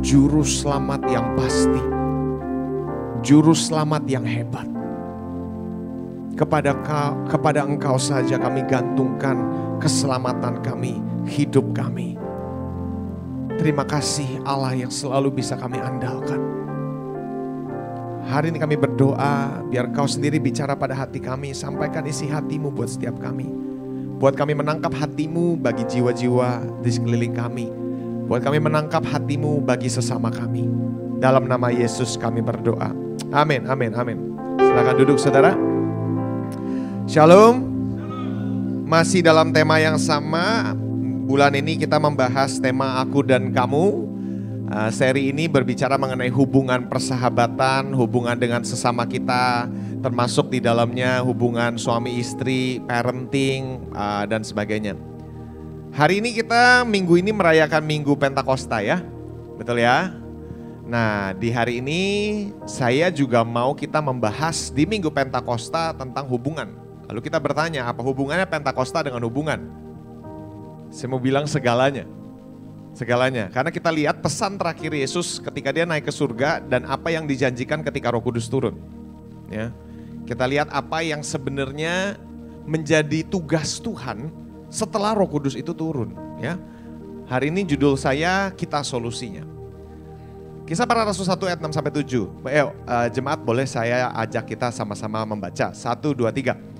juru selamat yang pasti, juru selamat yang hebat. Kepada Engkau saja kami gantungkan keselamatan kami, hidup kami. Terima kasih Allah yang selalu bisa kami andalkan. Hari ini kami berdoa biar Engkau sendiri bicara pada hati kami. Sampaikan isi hati-Mu buat setiap kami. Buat kami menangkap hati-Mu bagi jiwa-jiwa di sekeliling kami. Buat kami menangkap hati-Mu bagi sesama kami. Dalam nama Yesus kami berdoa. Amin, amin, amin. Silakan duduk saudara. Shalom. Masih dalam tema yang sama. Bulan ini kita membahas tema aku dan kamu. Seri ini berbicara mengenai hubungan persahabatan, hubungan dengan sesama kita, termasuk di dalamnya hubungan suami istri, parenting, dan sebagainya. Hari ini kita minggu ini merayakan Minggu Pentakosta ya, betul ya? Nah di hari ini saya juga mau kita membahas di Minggu Pentakosta tentang hubungan. Lalu kita bertanya, apa hubungannya Pentakosta dengan hubungan? Saya mau bilang segalanya. Segalanya. Karena kita lihat pesan terakhir Yesus ketika dia naik ke surga dan apa yang dijanjikan ketika Roh Kudus turun. Ya. Kita lihat apa yang sebenarnya menjadi tugas Tuhan setelah Roh Kudus itu turun. Ya. Hari ini judul saya, Kita Solusinya. Kisah Para Rasul 1 ayat 6-7. Jemaat boleh saya ajak kita sama-sama membaca. 1, 2, 3.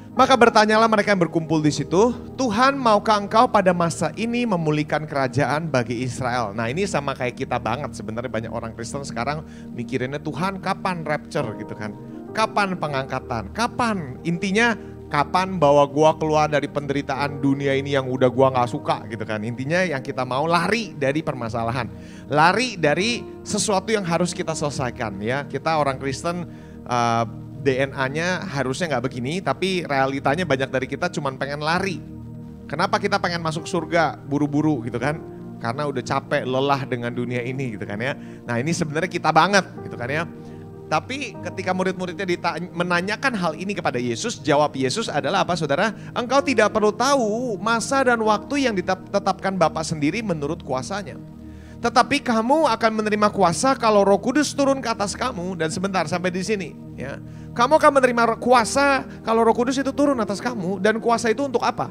Maka bertanyalah mereka yang berkumpul di situ, Tuhan maukah engkau pada masa ini memulihkan kerajaan bagi Israel? Nah ini sama kayak kita banget sebenarnya, banyak orang Kristen sekarang mikirinnya Tuhan kapan rapture gitu kan. Kapan pengangkatan, kapan intinya kapan bawa gua keluar dari penderitaan dunia ini yang udah gua gak suka gitu kan. Intinya yang kita mau lari dari permasalahan, lari dari sesuatu yang harus kita selesaikan ya. Kita orang Kristen DNA-nya harusnya nggak begini, tapi realitanya banyak dari kita cuman pengen lari. Kenapa kita pengen masuk surga buru-buru gitu kan? Karena udah capek, lelah dengan dunia ini gitu kan ya. Nah ini sebenarnya kita banget gitu kan ya. Tapi ketika murid-muridnya menanyakan hal ini kepada Yesus, jawab Yesus adalah apa saudara? Engkau tidak perlu tahu masa dan waktu yang ditetapkan Bapa sendiri menurut kuasanya. Tetapi kamu akan menerima kuasa kalau Roh Kudus turun ke atas kamu. Dan sebentar sampai di sini ya. Kamu akan menerima kuasa kalau Roh Kudus itu turun atas kamu. Dan kuasa itu untuk apa?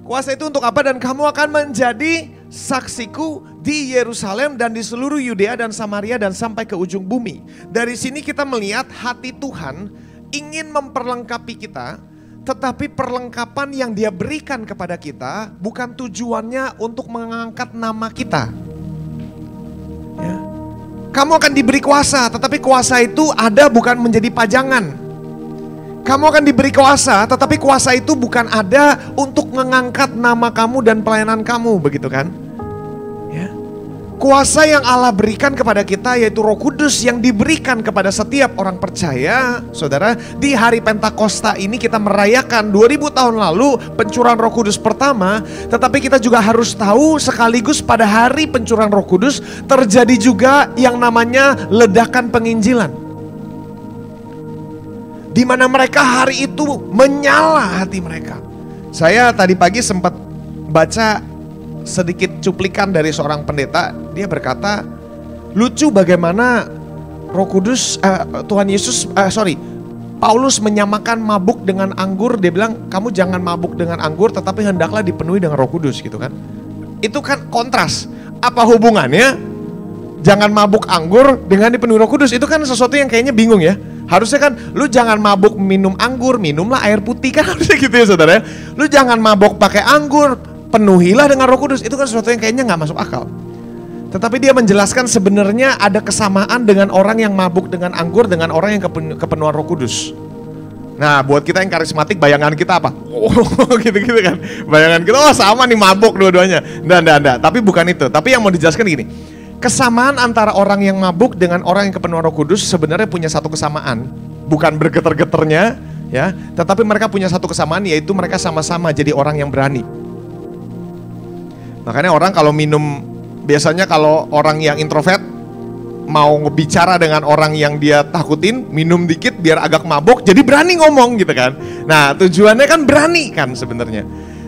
Kuasa itu untuk apa? Dan kamu akan menjadi saksiku di Yerusalem dan di seluruh Yudea dan Samaria dan sampai ke ujung bumi. Dari sini kita melihat hati Tuhan ingin memperlengkapi kita. Tetapi perlengkapan yang dia berikan kepada kita bukan tujuannya untuk mengangkat nama kita. Ya. Kamu akan diberi kuasa, tetapi kuasa itu ada bukan menjadi pajangan. Kamu akan diberi kuasa, tetapi kuasa itu bukan ada untuk mengangkat nama kamu dan pelayanan kamu, begitu kan? Ya. Kuasa yang Allah berikan kepada kita yaitu Roh Kudus yang diberikan kepada setiap orang percaya. Saudara, di hari Pentakosta ini kita merayakan 2000 tahun lalu pencurahan Roh Kudus pertama. Tetapi kita juga harus tahu sekaligus pada hari pencurahan Roh Kudus terjadi juga yang namanya ledakan penginjilan. Di mana mereka hari itu menyala hati mereka. Saya tadi pagi sempat baca sedikit cuplikan dari seorang pendeta. Dia berkata, lucu bagaimana Roh Kudus, Paulus menyamakan mabuk dengan anggur. Dia bilang, kamu jangan mabuk dengan anggur, tetapi hendaklah dipenuhi dengan Roh Kudus gitu kan. Itu kan kontras. Apa hubungannya jangan mabuk anggur dengan dipenuhi Roh Kudus? Itu kan sesuatu yang kayaknya bingung ya. Harusnya kan lu jangan mabuk minum anggur, minumlah air putih kan, harusnya gitu ya saudara. Lu jangan mabuk pakai anggur, penuhilah dengan Roh Kudus. Itu kan sesuatu yang kayaknya gak masuk akal. Tetapi dia menjelaskan sebenarnya ada kesamaan dengan orang yang mabuk dengan anggur dengan orang yang kepenuhan Roh Kudus. Nah buat kita yang karismatik bayangan kita apa? Oh gitu-gitu kan. Bayangan kita oh sama nih mabuk dua-duanya. Nggak. Tapi bukan itu. Tapi yang mau dijelaskan gini. Kesamaan antara orang yang mabuk dengan orang yang kepenuhan Roh Kudus sebenarnya punya satu kesamaan. Bukan bergetar-getarnya ya. Tetapi mereka punya satu kesamaan yaitu mereka sama-sama jadi orang yang berani. Makanya orang kalau minum, biasanya kalau orang yang introvert mau ngebicara dengan orang yang dia takutin, minum dikit biar agak mabuk, jadi berani ngomong gitu kan. Nah tujuannya kan berani kan sebenarnya.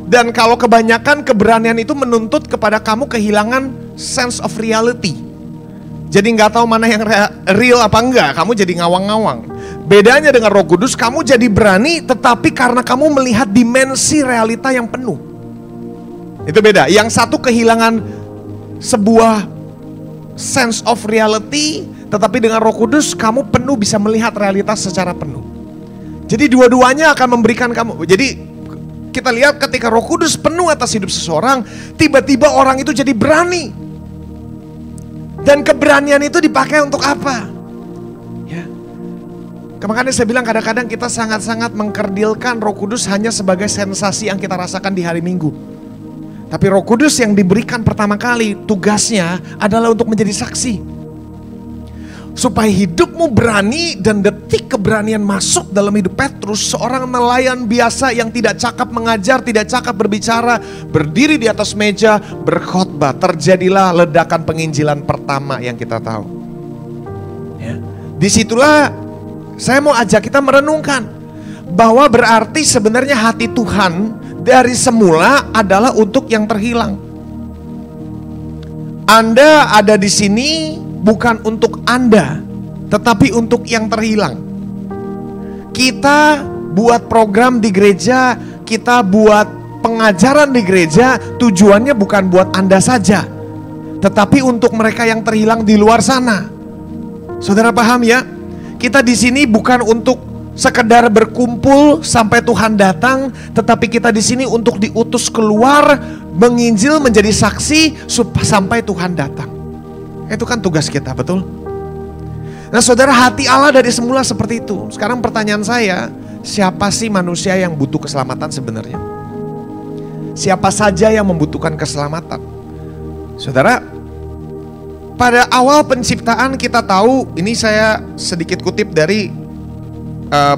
Dan kalau kebanyakan keberanian itu menuntut kepada kamu kehilangan sense of reality. Jadi nggak tahu mana yang real apa enggak, kamu jadi ngawang-ngawang. Bedanya dengan Roh Kudus, kamu jadi berani tetapi karena kamu melihat dimensi realita yang penuh. Itu beda. Yang satu kehilangan sebuah sense of reality, tetapi dengan Roh Kudus kamu penuh bisa melihat realitas secara penuh. Jadi dua-duanya akan memberikan kamu. Jadi kita lihat ketika Roh Kudus penuh atas hidup seseorang, tiba-tiba orang itu jadi berani. Dan keberanian itu dipakai untuk apa? Ya. Makanya saya bilang kadang-kadang kita sangat-sangat mengkerdilkan Roh Kudus hanya sebagai sensasi yang kita rasakan di hari Minggu. Tapi Roh Kudus yang diberikan pertama kali tugasnya adalah untuk menjadi saksi. Supaya hidupmu berani dan detik keberanian masuk dalam hidup Petrus, seorang nelayan biasa yang tidak cakap mengajar, tidak cakap berbicara, berdiri di atas meja, berkhotbah. Terjadilah ledakan penginjilan pertama yang kita tahu. Ya. Disitulah saya mau ajak kita merenungkan bahwa berarti sebenarnya hati Tuhan dari semula adalah untuk yang terhilang. Anda ada di sini bukan untuk Anda, tetapi untuk yang terhilang. Kita buat program di gereja, kita buat pengajaran di gereja, tujuannya bukan buat Anda saja, tetapi untuk mereka yang terhilang di luar sana. Saudara paham ya? Kita di sini bukan untuk sekedar berkumpul sampai Tuhan datang, tetapi kita di sini untuk diutus keluar, menginjil, menjadi saksi sampai Tuhan datang. Itu kan tugas kita, betul? Nah saudara, hati Allah dari semula seperti itu. Sekarang pertanyaan saya, siapa sih manusia yang butuh keselamatan sebenarnya? Siapa saja yang membutuhkan keselamatan? Saudara, pada awal penciptaan kita tahu, ini saya sedikit kutip dari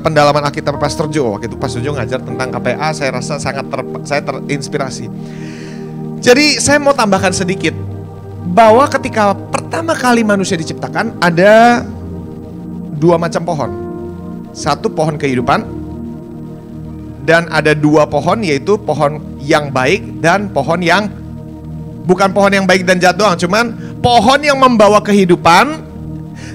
pendalaman Alkitab Pastor Jo. Waktu itu Pastor Jo ngajar tentang KPA, saya rasa saya terinspirasi. Jadi saya mau tambahkan sedikit, bahwa ketika pertama kali manusia diciptakan ada dua macam pohon. Satu pohon kehidupan, dan ada dua pohon, yaitu pohon yang baik dan pohon yang bukan pohon yang baik dan jahat doang, cuman pohon yang membawa kehidupan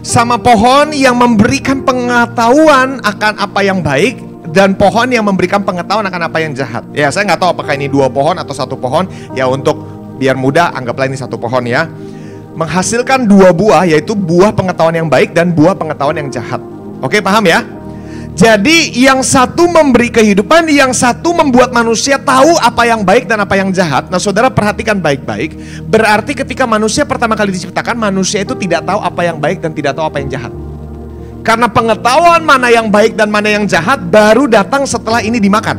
sama pohon yang memberikan pengetahuan akan apa yang baik dan pohon yang memberikan pengetahuan akan apa yang jahat. Ya, saya nggak tahu apakah ini dua pohon atau satu pohon. Ya, untuk biar mudah, anggaplah ini satu pohon ya. Menghasilkan dua buah, yaitu buah pengetahuan yang baik dan buah pengetahuan yang jahat. Oke, paham ya? Jadi yang satu memberi kehidupan, yang satu membuat manusia tahu apa yang baik dan apa yang jahat. Nah saudara perhatikan baik-baik. Berarti ketika manusia pertama kali diciptakan, manusia itu tidak tahu apa yang baik dan tidak tahu apa yang jahat. Karena pengetahuan mana yang baik dan mana yang jahat baru datang setelah ini dimakan.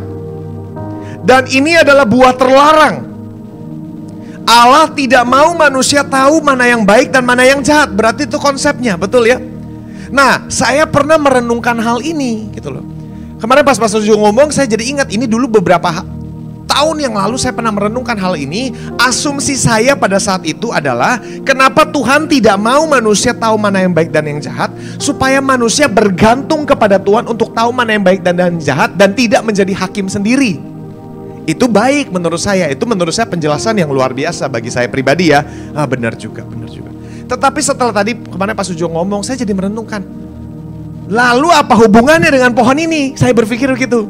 Dan ini adalah buah terlarang. Allah tidak mau manusia tahu mana yang baik dan mana yang jahat. Berarti itu konsepnya, betul ya? Nah, saya pernah merenungkan hal ini gitu loh. Kemarin pas Pastor Jo ngomong, saya jadi ingat ini dulu beberapa tahun yang lalu saya pernah merenungkan hal ini. Asumsi saya pada saat itu adalah, kenapa Tuhan tidak mau manusia tahu mana yang baik dan yang jahat, supaya manusia bergantung kepada Tuhan untuk tahu mana yang baik dan yang jahat, dan tidak menjadi hakim sendiri. Itu baik menurut saya. Itu menurut saya penjelasan yang luar biasa bagi saya pribadi ya. Benar juga, benar juga. Tetapi setelah tadi kemarin Pak Sujo ngomong, saya jadi merenungkan, lalu apa hubungannya dengan pohon ini? Saya berpikir begitu.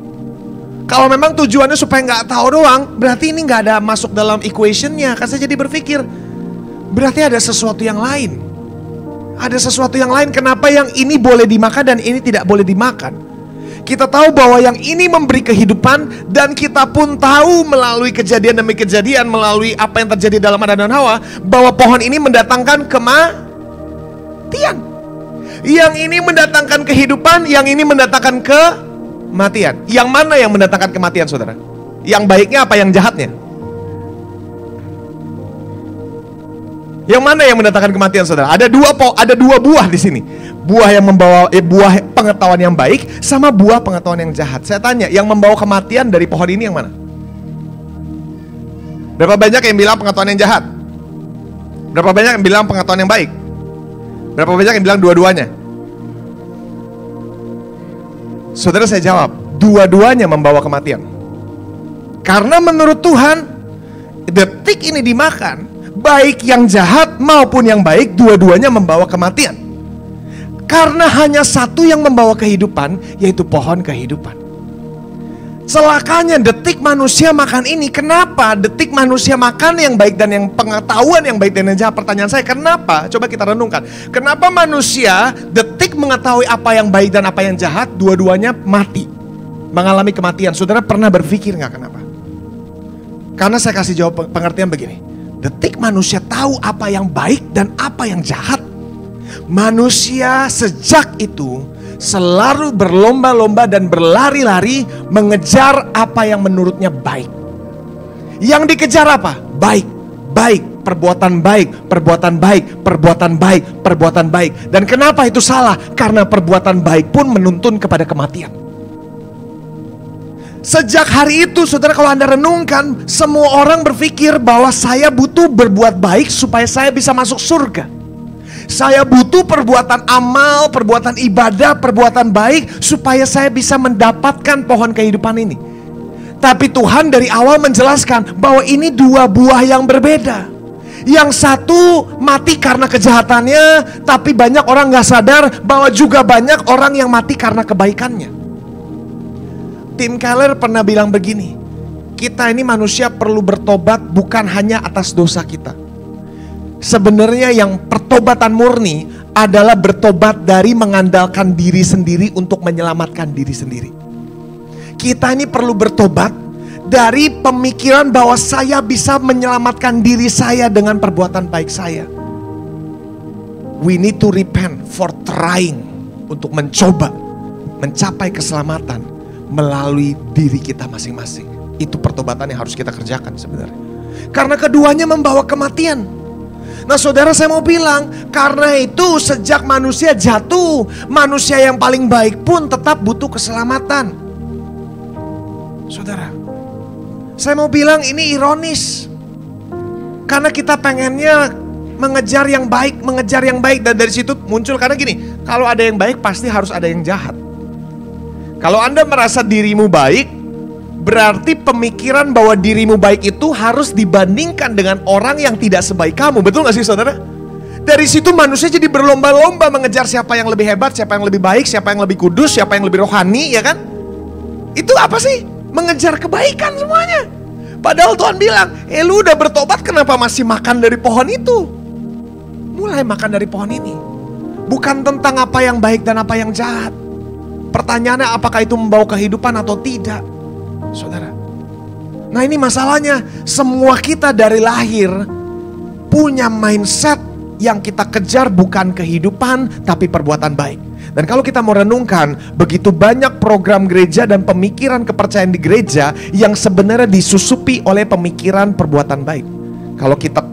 Kalau memang tujuannya supaya nggak tahu doang, berarti ini nggak ada masuk dalam equationnya. Kan saya jadi berpikir, berarti ada sesuatu yang lain. Ada sesuatu yang lain. Kenapa yang ini boleh dimakan dan ini tidak boleh dimakan? Kita tahu bahwa yang ini memberi kehidupan, dan kita pun tahu melalui kejadian demi kejadian, melalui apa yang terjadi dalam Adam dan Hawa, bahwa pohon ini mendatangkan kematian. Yang ini mendatangkan kehidupan, yang ini mendatangkan kematian. Yang mana yang mendatangkan kematian, saudara? Yang baiknya apa yang jahatnya? Yang mana yang mendatangkan kematian, saudara? Ada dua buah di sini. Buah yang membawa buah pengetahuan yang baik sama buah pengetahuan yang jahat. Saya tanya, yang membawa kematian dari pohon ini yang mana? Berapa banyak yang bilang pengetahuan yang jahat? Berapa banyak yang bilang pengetahuan yang baik? Berapa banyak yang bilang dua-duanya? Saudara, saya jawab, dua-duanya membawa kematian. Karena menurut Tuhan, detik ini dimakan, baik yang jahat maupun yang baik, dua-duanya membawa kematian. Karena hanya satu yang membawa kehidupan, yaitu pohon kehidupan. Celakanya detik manusia makan ini. Kenapa detik manusia makan yang baik dan yang pengetahuan yang baik dan yang jahat? Pertanyaan saya, kenapa? Coba kita renungkan. Kenapa manusia detik mengetahui apa yang baik dan apa yang jahat, dua-duanya mati, mengalami kematian? Saudara pernah berpikir nggak kenapa? Karena saya kasih jawab pengertian begini. Detik manusia tahu apa yang baik dan apa yang jahat, manusia sejak itu selalu berlomba-lomba dan berlari-lari mengejar apa yang menurutnya baik. Yang dikejar apa? Baik, baik, perbuatan baik, perbuatan baik, perbuatan baik, perbuatan baik. Dan kenapa itu salah? Karena perbuatan baik pun menuntun kepada kematian. Sejak hari itu, saudara, kalau Anda renungkan, semua orang berpikir bahwa saya butuh berbuat baik supaya saya bisa masuk surga. Saya butuh perbuatan amal, perbuatan ibadah, perbuatan baik supaya saya bisa mendapatkan pohon kehidupan ini. Tapi Tuhan dari awal menjelaskan bahwa ini dua buah yang berbeda. Yang satu mati karena kejahatannya, tapi banyak orang gak sadar bahwa juga banyak orang yang mati karena kebaikannya. Tim Keller pernah bilang begini, kita ini manusia perlu bertobat bukan hanya atas dosa kita. Sebenarnya yang pertobatan murni adalah bertobat dari mengandalkan diri sendiri untuk menyelamatkan diri sendiri. Kita ini perlu bertobat dari pemikiran bahwa saya bisa menyelamatkan diri saya dengan perbuatan baik saya. We need to repent for trying, untuk mencoba mencapai keselamatan melalui diri kita masing-masing. Itu pertobatan yang harus kita kerjakan sebenarnya. Karena keduanya membawa kematian. Nah saudara, saya mau bilang, karena itu sejak manusia jatuh, manusia yang paling baik pun tetap butuh keselamatan. Saudara, saya mau bilang ini ironis. Karena kita pengennya mengejar yang baik, dan dari situ muncul, karena gini, kalau ada yang baik pasti harus ada yang jahat. Kalau Anda merasa dirimu baik, berarti pemikiran bahwa dirimu baik itu harus dibandingkan dengan orang yang tidak sebaik kamu. Betul gak sih saudara? Dari situ manusia jadi berlomba-lomba mengejar siapa yang lebih hebat, siapa yang lebih baik, siapa yang lebih kudus, siapa yang lebih rohani, ya kan? Itu apa sih? Mengejar kebaikan semuanya. Padahal Tuhan bilang, lu udah bertobat, kenapa masih makan dari pohon itu? Mulai makan dari pohon ini. Bukan tentang apa yang baik dan apa yang jahat. Pertanyaannya, apakah itu membawa kehidupan atau tidak? Saudara, nah ini masalahnya, semua kita dari lahir punya mindset yang kita kejar bukan kehidupan tapi perbuatan baik. Dan kalau kita mau renungkan, begitu banyak program gereja dan pemikiran kepercayaan di gereja yang sebenarnya disusupi oleh pemikiran perbuatan baik. Kalau kita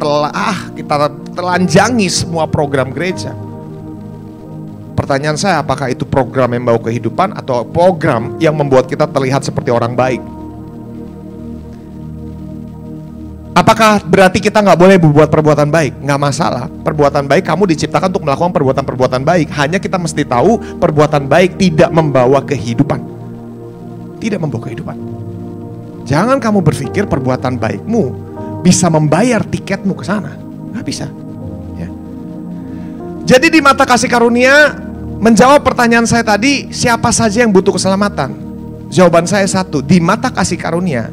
telanjangi semua program gereja, pertanyaan saya, apakah itu program yang membawa kehidupan atau program yang membuat kita terlihat seperti orang baik? Apakah berarti kita nggak boleh berbuat perbuatan baik? Nggak masalah. Perbuatan baik, kamu diciptakan untuk melakukan perbuatan-perbuatan baik. Hanya kita mesti tahu perbuatan baik tidak membawa kehidupan. Tidak membawa kehidupan. Jangan kamu berpikir perbuatan baikmu bisa membayar tiketmu ke sana. Nggak bisa. Ya. Jadi di mata kasih karunia, menjawab pertanyaan saya tadi, siapa saja yang butuh keselamatan? Jawaban saya satu, di mata kasih karunia,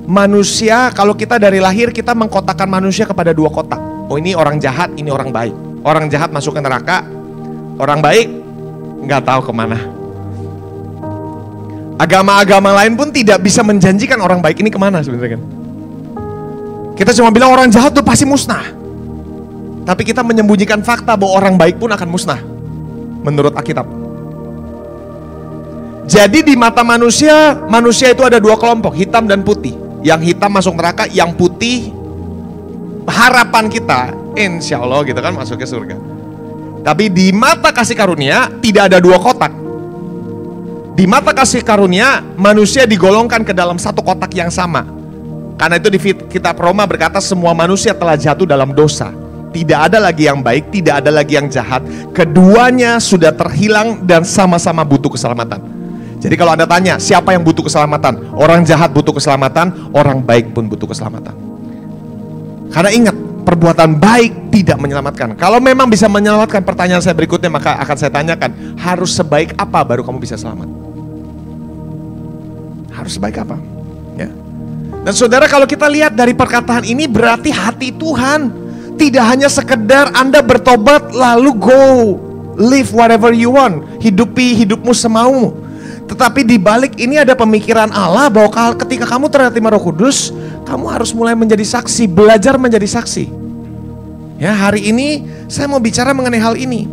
manusia, kalau kita dari lahir kita mengkotakkan manusia kepada dua kotak. Oh, ini orang jahat, ini orang baik. Orang jahat masuk ke neraka, orang baik nggak tahu kemana. Agama-agama lain pun tidak bisa menjanjikan orang baik ini kemana sebenarnya kan. Kita cuma bilang orang jahat tuh pasti musnah. Tapi kita menyembunyikan fakta bahwa orang baik pun akan musnah menurut Alkitab. Jadi di mata manusia, manusia itu ada dua kelompok, hitam dan putih. Yang hitam masuk neraka, yang putih harapan kita insya Allah gitu kan masuk ke surga. Tapi di mata kasih karunia tidak ada dua kotak. Di mata kasih karunia manusia digolongkan ke dalam satu kotak yang sama. Karena itu di kitab Roma berkata semua manusia telah jatuh dalam dosa. Tidak ada lagi yang baik, tidak ada lagi yang jahat. Keduanya sudah terhilang dan sama-sama butuh keselamatan. Jadi kalau Anda tanya, siapa yang butuh keselamatan? Orang jahat butuh keselamatan, orang baik pun butuh keselamatan. Karena ingat, perbuatan baik tidak menyelamatkan. Kalau memang bisa menyelamatkan, pertanyaan saya berikutnya maka akan saya tanyakan, harus sebaik apa baru kamu bisa selamat? Harus sebaik apa? Ya. Dan saudara, kalau kita lihat dari perkataan ini, berarti hati Tuhan tidak hanya sekedar Anda bertobat lalu go live whatever you want, hidupi hidupmu semaumu. Tetapi di balik ini ada pemikiran Allah bahwa ketika kamu terima Roh Kudus, kamu harus mulai menjadi saksi, belajar menjadi saksi. Ya, hari ini saya mau bicara mengenai hal ini.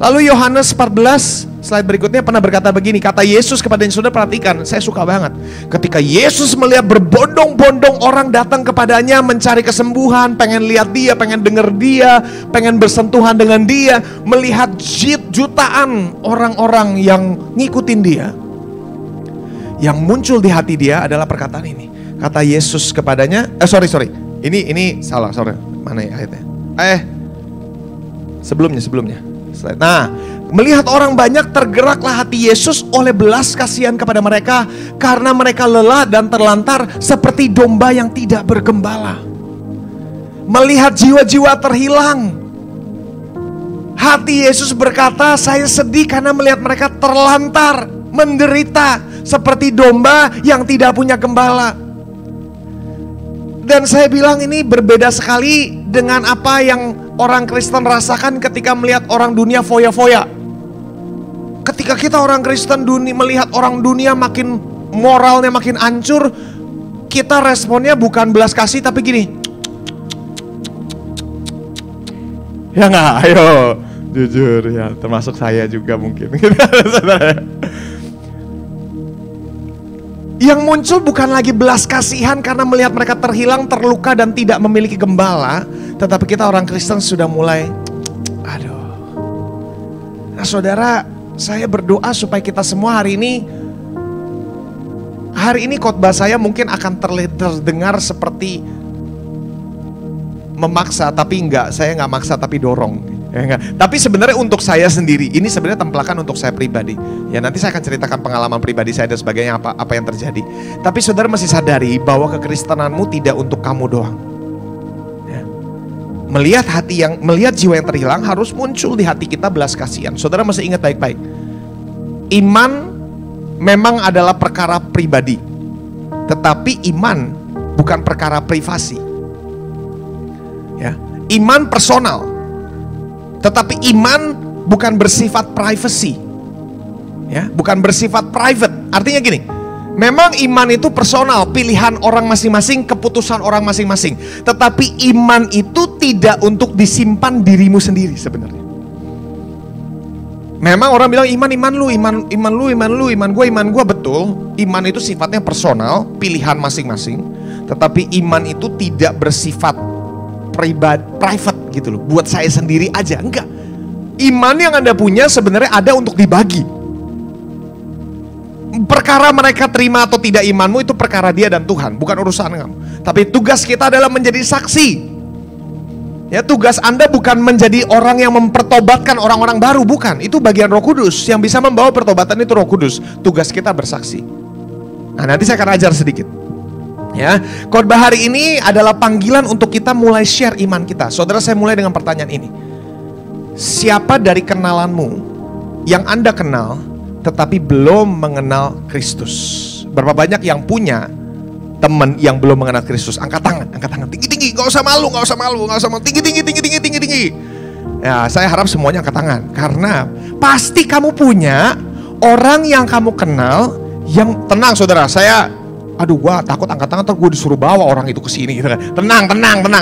Lalu Yohanes 14, slide berikutnya pernah berkata begini, kata Yesus kepada yang sudah perhatikan, saya suka banget. Ketika Yesus melihat berbondong-bondong orang datang kepadanya mencari kesembuhan, pengen lihat dia, pengen dengar dia, pengen bersentuhan dengan dia, melihat jutaan orang-orang yang ngikutin dia, yang muncul di hati dia adalah perkataan ini. Kata Yesus kepadanya, sorry, ini salah, mana ya ayatnya? Sebelumnya. Nah, melihat orang banyak, tergeraklah hati Yesus oleh belas kasihan kepada mereka, karena mereka lelah dan terlantar seperti domba yang tidak bergembala. Melihat jiwa-jiwa terhilang, hati Yesus berkata, saya sedih karena melihat mereka terlantar, menderita seperti domba yang tidak punya gembala. Dan saya bilang ini berbeda sekali dengan apa yang orang Kristen rasakan ketika melihat orang dunia foya-foya. Ketika kita orang Kristen melihat orang dunia makin moralnya makin hancur, kita responnya bukan belas kasih tapi gini. Ya nggak, ayo jujur ya, termasuk saya juga mungkin. Yang muncul bukan lagi belas kasihan karena melihat mereka terhilang, terluka dan tidak memiliki gembala, tetapi kita orang Kristen sudah mulai, aduh. Nah saudara, saya berdoa supaya kita semua hari ini khotbah saya mungkin akan terdengar seperti memaksa, tapi enggak, saya enggak maksa tapi dorong. Ya, enggak. Tapi sebenarnya untuk saya sendiri, ini sebenarnya templakan untuk saya pribadi. Ya nanti saya akan ceritakan pengalaman pribadi saya dan sebagainya, apa yang terjadi. Tapi saudara mesti sadari bahwa kekristenanmu tidak untuk kamu doang. Ya. Melihat jiwa yang terhilang harus muncul di hati kita belas kasihan. Saudara mesti ingat baik-baik. Iman memang adalah perkara pribadi, tetapi iman bukan perkara privasi. Ya, iman personal. Tetapi iman bukan bersifat privacy. Ya, bukan bersifat private. Artinya gini, memang iman itu personal, pilihan orang masing-masing, keputusan orang masing-masing. Tetapi iman itu tidak untuk disimpan dirimu sendiri sebenarnya. Memang orang bilang iman gue, betul. Iman itu sifatnya personal, pilihan masing-masing. Tetapi iman itu tidak bersifat private gitu loh, buat saya sendiri aja, enggak. Iman yang Anda punya sebenarnya ada untuk dibagi. Perkara mereka terima atau tidak imanmu itu perkara dia dan Tuhan, bukan urusan kamu. Tapi tugas kita adalah menjadi saksi. Ya, tugas Anda bukan menjadi orang yang mempertobatkan orang-orang baru, bukan. Itu bagian Roh Kudus, yang bisa membawa pertobatan itu Roh Kudus. Tugas kita bersaksi. Nah, nanti saya akan ajar sedikit. Ya, khotbah hari ini adalah panggilan untuk kita mulai share iman kita. Saudara, saya mulai dengan pertanyaan ini. Siapa dari kenalanmu yang Anda kenal tetapi belum mengenal Kristus? Berapa banyak yang punya teman yang belum mengenal Kristus? Angkat tangan, tinggi-tinggi, gak usah malu, tinggi-tinggi. Ya, saya harap semuanya angkat tangan, karena pasti kamu punya orang yang kamu kenal yang, tenang saudara, gua takut angkat tangan terus gue disuruh bawa orang itu ke sini gitu kan. Tenang.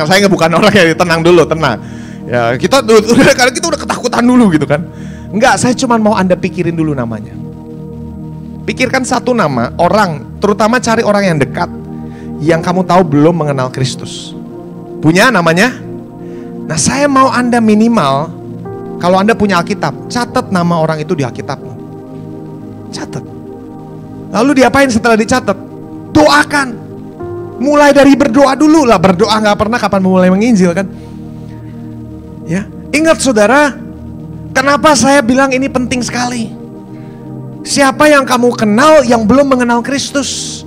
Saya bukan orang yang tenang dulu, tenang. Ya, kita udah ketakutan dulu gitu kan. Enggak, saya cuma mau Anda pikirin dulu namanya. Pikirkan satu nama orang, terutama cari orang yang dekat yang kamu tahu belum mengenal Kristus. Punya namanya? Nah, saya mau Anda minimal, kalau Anda punya Alkitab, catat nama orang itu di Alkitabmu. Catat. Lalu diapain setelah dicatat? Doakan. Mulai dari berdoa dulu lah. Berdoa gak pernah, kapan mulai menginjil kan? Ya, ingat saudara, kenapa saya bilang ini penting sekali. Siapa yang kamu kenal yang belum mengenal Kristus?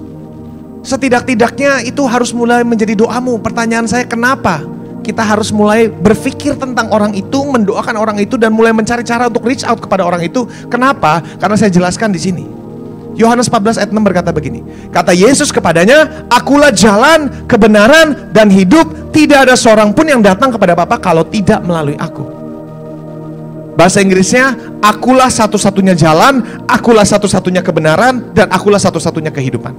Setidak-tidaknya itu harus mulai menjadi doamu. Pertanyaan saya, kenapa kita harus mulai berpikir tentang orang itu, mendoakan orang itu, dan mulai mencari cara untuk reach out kepada orang itu. Kenapa? Karena saya jelaskan di sini. Yohanes 14 ayat 6 berkata begini. Kata Yesus kepadanya, "Akulah jalan, kebenaran, dan hidup. Tidak ada seorang pun yang datang kepada Bapa kalau tidak melalui aku." Bahasa Inggrisnya, akulah satu-satunya jalan, akulah satu-satunya kebenaran, dan akulah satu-satunya kehidupan.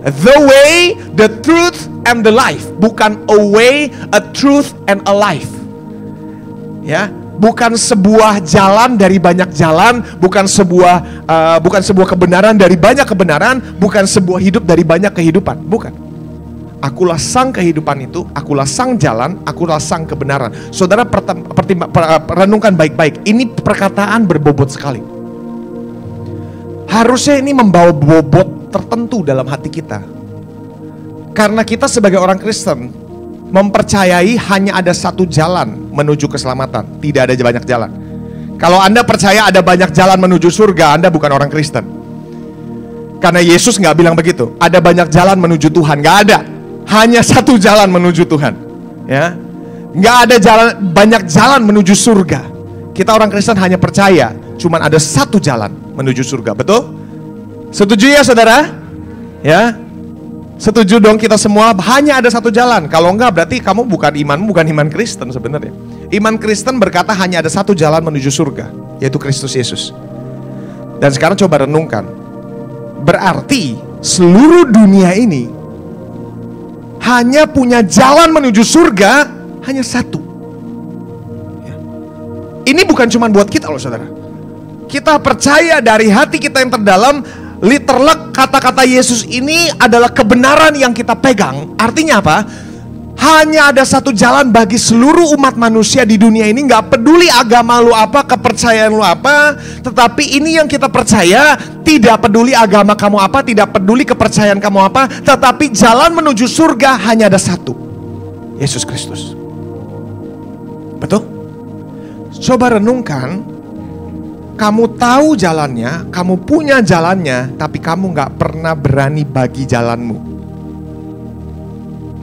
The way, the truth, and the life. Bukan a way, a truth, and a life. Ya, bukan sebuah jalan dari banyak jalan, bukan sebuah kebenaran dari banyak kebenaran, bukan sebuah hidup dari banyak kehidupan, bukan. Akulah sang kehidupan itu, akulah sang jalan, akulah sang kebenaran. Saudara renungkan baik-baik. Ini perkataan berbobot sekali. Harusnya ini membawa bobot tertentu dalam hati kita. Karena kita sebagai orang Kristen mempercayai hanya ada satu jalan menuju keselamatan, tidak ada banyak jalan. Kalau Anda percaya ada banyak jalan menuju surga, Anda bukan orang Kristen. Karena Yesus nggak bilang begitu. Ada banyak jalan menuju Tuhan, nggak ada. Hanya satu jalan menuju Tuhan. Ya, nggak ada banyak jalan menuju surga. Kita orang Kristen hanya percaya, cuman ada satu jalan menuju surga, betul? Setuju ya saudara? Ya, setuju dong kita semua. Hanya ada satu jalan. Kalau enggak berarti kamu bukan iman Kristen sebenarnya. Iman Kristen berkata hanya ada satu jalan menuju surga, yaitu Kristus Yesus. Dan sekarang coba renungkan. Berarti seluruh dunia ini hanya punya jalan menuju surga, hanya satu. Ya. Ini bukan cuma buat kita loh saudara. Kita percaya dari hati kita yang terdalam. Literally kata-kata Yesus ini adalah kebenaran yang kita pegang. Artinya apa? Hanya ada satu jalan bagi seluruh umat manusia di dunia ini. Gak peduli agama lu apa, kepercayaan lu apa. Tetapi ini yang kita percaya. Tidak peduli agama kamu apa, tidak peduli kepercayaan kamu apa. Tetapi jalan menuju surga hanya ada satu, Yesus Kristus. Betul? Coba renungkan. Kamu tahu jalannya, kamu punya jalannya, tapi kamu gak pernah berani bagi jalanmu.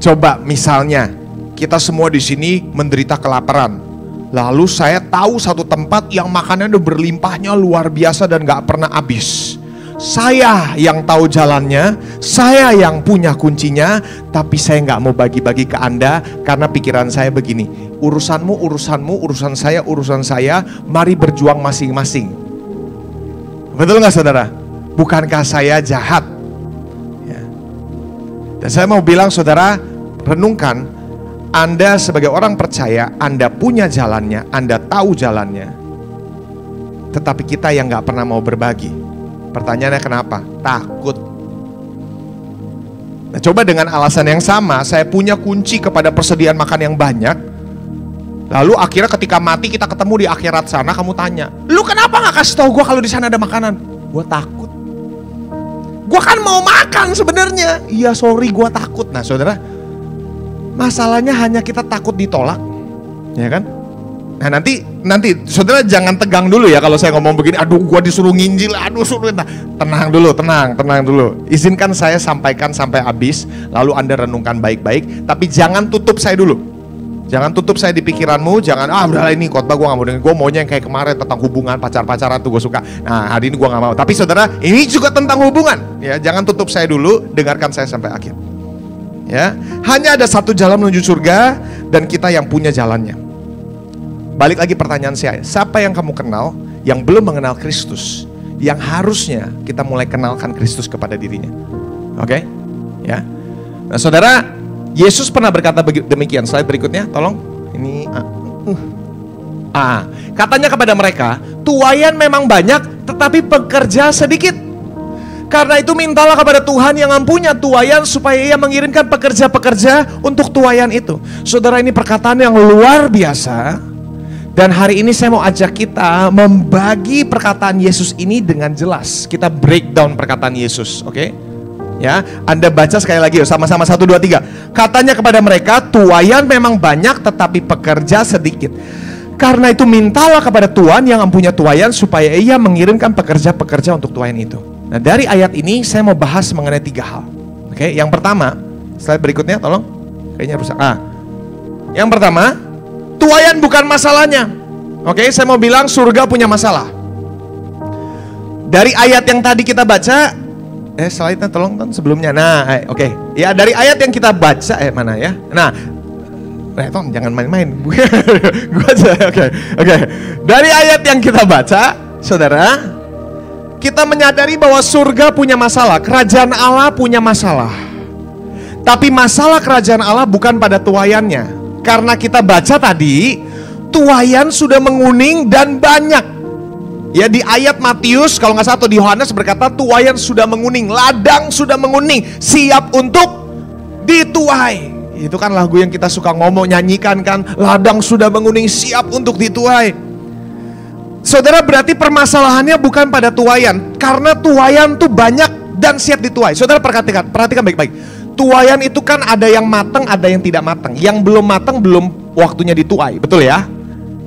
Coba misalnya, kita semua di sini menderita kelaparan. Lalu saya tahu satu tempat yang makanannya berlimpahnya luar biasa dan gak pernah habis. Saya yang tahu jalannya, saya yang punya kuncinya, tapi saya gak mau bagi-bagi ke Anda karena pikiran saya begini. Urusanmu, urusan saya, mari berjuang masing-masing. Betul gak saudara? Bukankah saya jahat? Ya. Dan saya mau bilang saudara, renungkan. Anda sebagai orang percaya, Anda punya jalannya, Anda tahu jalannya. Tetapi kita yang gak pernah mau berbagi. Pertanyaannya kenapa? Takut. Nah, coba dengan alasan yang sama, saya punya kunci kepada persediaan makan yang banyak. Lalu akhirnya ketika mati kita ketemu di akhirat sana, kamu tanya, lu kenapa gak kasih tahu gue kalau di sana ada makanan? Gue takut. Gue kan mau makan sebenarnya. Iya sorry, gue takut. Nah saudara, masalahnya hanya kita takut ditolak, ya kan? Nah nanti saudara jangan tegang dulu ya kalau saya ngomong begini. Aduh, gue disuruh nginjil, tenang dulu. Izinkan saya sampaikan sampai habis, lalu Anda renungkan baik-baik. Tapi jangan tutup saya dulu. Jangan tutup saya di pikiranmu. Jangan, udahlah ini khotbah gue gak mau dengerin. Gue maunya yang kayak kemarin tentang hubungan, pacaran tuh gue suka. Nah hari ini gue gak mau. Tapi saudara, ini juga tentang hubungan. Ya, jangan tutup saya dulu, dengarkan saya sampai akhir. Ya, hanya ada satu jalan menuju surga dan kita yang punya jalannya. Balik lagi pertanyaan saya, siapa yang kamu kenal yang belum mengenal Kristus, yang harusnya kita mulai kenalkan Kristus kepada dirinya? Oke? Ya. Nah, saudara, Yesus pernah berkata demikian. Slide berikutnya, tolong. Ini katanya kepada mereka, tuaian memang banyak, tetapi pekerja sedikit. Karena itu mintalah kepada Tuhan yang mempunyai tuaian supaya Ia mengirimkan pekerja-pekerja untuk tuaian itu. Saudara, ini perkataan yang luar biasa. Dan hari ini saya mau ajak kita membagi perkataan Yesus ini dengan jelas. Kita breakdown perkataan Yesus, oke? Ya, Anda baca sekali lagi yuk, sama-sama 1, 2, 3. Katanya kepada mereka, tuaian memang banyak tetapi pekerja sedikit. Karena itu mintalah kepada Tuhan yang mempunyai tuaian supaya Ia mengirimkan pekerja-pekerja untuk tuaian itu. Nah, dari ayat ini saya mau bahas mengenai 3 hal. Oke, yang pertama, slide berikutnya tolong. Kayaknya rusak. Yang pertama, tuaian bukan masalahnya. Oke, saya mau bilang surga punya masalah. Dari ayat yang tadi kita baca, slide-nya tolong kan sebelumnya. Nah, oke. Ya, dari ayat yang kita baca, mana ya? Nah, Tom jangan main-main. Gua aja. Oke. Dari ayat yang kita baca, saudara, kita menyadari bahwa surga punya masalah, kerajaan Allah punya masalah. Tapi masalah kerajaan Allah bukan pada tuaiannya. Karena kita baca tadi, tuaian sudah menguning dan banyak. Ya, di ayat Matius kalau nggak salah atau di Yohanes berkata tuaian sudah menguning, ladang sudah menguning, siap untuk dituai. Itu kan lagu yang kita suka nyanyikan kan, ladang sudah menguning, siap untuk dituai. Saudara, berarti permasalahannya bukan pada tuaian, karena tuaian tuh banyak dan siap dituai. Saudara perhatikan baik-baik. Tuaian itu kan ada yang matang, ada yang tidak matang. Yang belum matang belum waktunya dituai, betul ya?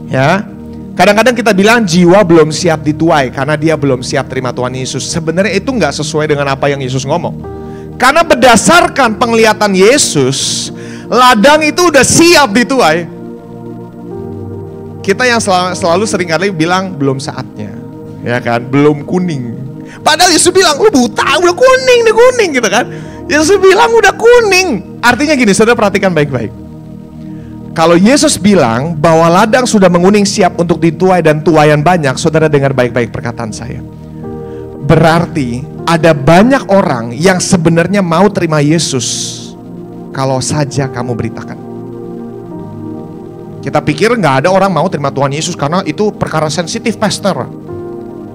Ya. Kadang-kadang kita bilang jiwa belum siap dituai karena dia belum siap terima Tuhan Yesus. Sebenarnya itu nggak sesuai dengan apa yang Yesus ngomong. Karena berdasarkan penglihatan Yesus, ladang itu udah siap dituai. Kita yang selalu seringkali bilang belum saatnya, ya kan? Belum kuning. Padahal Yesus bilang lu buta, udah kuning gitu kan? Yesus bilang udah kuning. Artinya gini, saudara perhatikan baik-baik. Kalau Yesus bilang bahwa ladang sudah menguning siap untuk dituai dan tuaian banyak, saudara dengar baik-baik perkataan saya. Berarti ada banyak orang yang sebenarnya mau terima Yesus kalau saja kamu beritakan. Kita pikir nggak ada orang mau terima Tuhan Yesus karena itu perkara sensitif, pastor.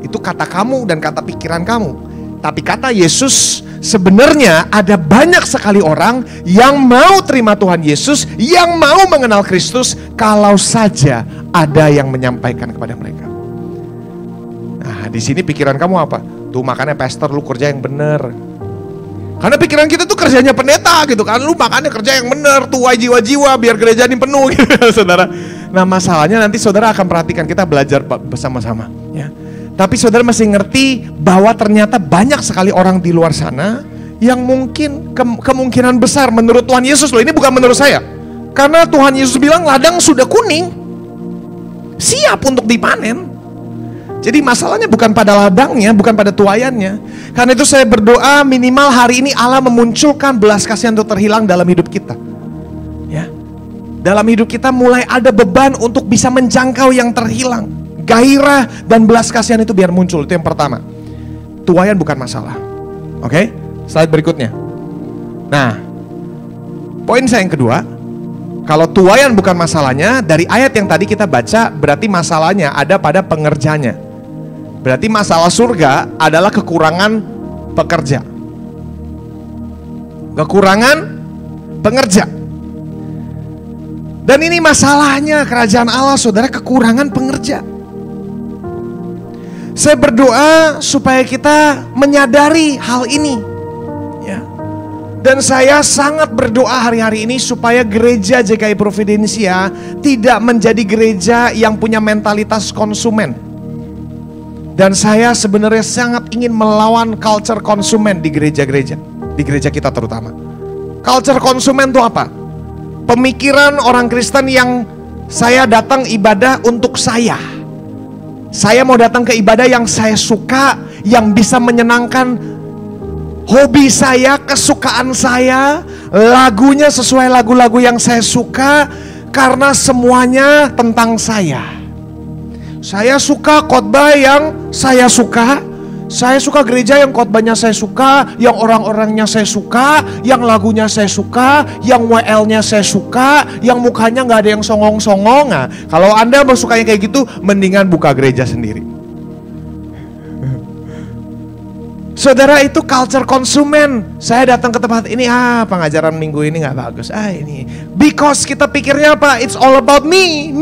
Itu kata kamu dan kata pikiran kamu. Tapi kata Yesus, sebenarnya ada banyak sekali orang yang mau terima Tuhan Yesus, yang mau mengenal Kristus, kalau saja ada yang menyampaikan kepada mereka. Nah, di sini pikiran kamu apa? Tuh makanya pastor lu kerja yang benar. Karena pikiran kita tuh kerjanya pendeta gitu kan, lu makanya kerja yang benar, tuai jiwa-jiwa biar gereja ini penuh gitu, saudara. Nah, masalahnya nanti saudara akan perhatikan, kita belajar bersama-sama, ya. Tapi saudara mesti ngerti bahwa ternyata banyak sekali orang di luar sana yang mungkin kemungkinan besar menurut Tuhan Yesus loh, ini bukan menurut saya. Karena Tuhan Yesus bilang ladang sudah kuning, siap untuk dipanen. Jadi masalahnya bukan pada ladangnya, bukan pada tuaiannya. Karena itu saya berdoa minimal hari ini Allah memunculkan belas kasihan untuk terhilang dalam hidup kita. Ya. Dalam hidup kita mulai ada beban untuk bisa menjangkau yang terhilang. Gairah dan belas kasihan itu biar muncul. Itu yang pertama. Tuaian bukan masalah. Oke? Slide berikutnya. Nah, poin saya yang kedua, kalau tuaian bukan masalahnya, dari ayat yang tadi kita baca, berarti masalahnya ada pada pengerjanya. Berarti masalah surga adalah kekurangan pekerja. Kekurangan pengerja. Dan ini masalahnya kerajaan Allah, saudara, kekurangan pengerja. Saya berdoa supaya kita menyadari hal ini, ya. Dan saya sangat berdoa hari-hari ini supaya gereja JKI Providensia tidak menjadi gereja yang punya mentalitas konsumen. Dan saya sebenarnya sangat ingin melawan culture konsumen di gereja-gereja, di gereja kita terutama. Culture konsumen itu apa? Pemikiran orang Kristen yang saya datang ibadah untuk saya. Saya mau datang ke ibadah yang saya suka, yang bisa menyenangkan hobi saya, kesukaan saya, lagunya sesuai lagu-lagu yang saya suka, karena semuanya tentang saya. Saya suka khotbah yang saya suka. Saya suka gereja yang khotbahnya saya suka, yang orang-orangnya saya suka, yang lagunya saya suka, yang WL-nya saya suka, yang mukanya gak ada yang songong-songong. Nah, kalau Anda mau sukanya kayak gitu, mendingan buka gereja sendiri. Saudara, itu culture konsumen. Saya datang ke tempat ini, pengajaran minggu ini gak bagus. Ini because kita pikirnya apa? It's all about me.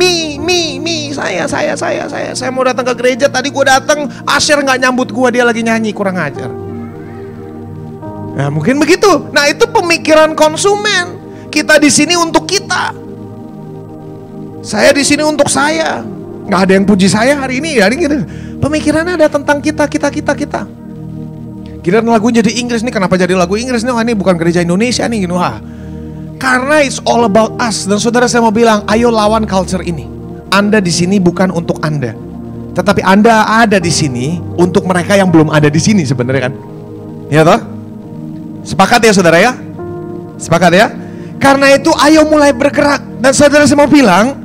Saya mau datang ke gereja. Tadi gue datang, Asher gak nyambut gue, dia lagi nyanyi, kurang ajar. Nah, mungkin begitu. Nah, itu pemikiran konsumen. Kita di sini untuk kita. Saya di sini untuk saya. Gak ada yang puji saya hari ini. Gitu. Pemikirannya ada tentang kita. Kira lagu jadi Inggris nih, kenapa jadi lagu Inggris nih? Ini bukan gereja Indonesia nih, gitu. Karena it's all about us. Dan saudara, saya mau bilang, ayo lawan culture ini. Anda di sini bukan untuk Anda, tetapi Anda ada di sini untuk mereka yang belum ada di sini sebenarnya kan. Ya toh? Sepakat ya saudara ya? Sepakat ya? Karena itu ayo mulai bergerak. Dan saudara, saya mau bilang,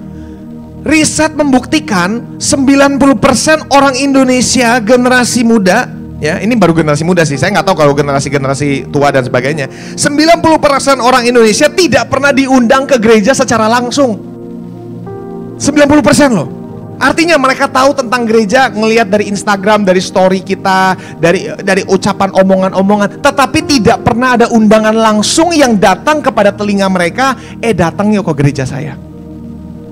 riset membuktikan 90% orang Indonesia generasi muda, ya ini baru generasi muda sih, saya nggak tahu kalau generasi tua dan sebagainya. 90% orang Indonesia tidak pernah diundang ke gereja secara langsung. 90% loh. Artinya mereka tahu tentang gereja ngelihat dari Instagram, dari story kita, dari ucapan omongan-omongan, tetapi tidak pernah ada undangan langsung yang datang kepada telinga mereka. Datang yuk ke gereja saya.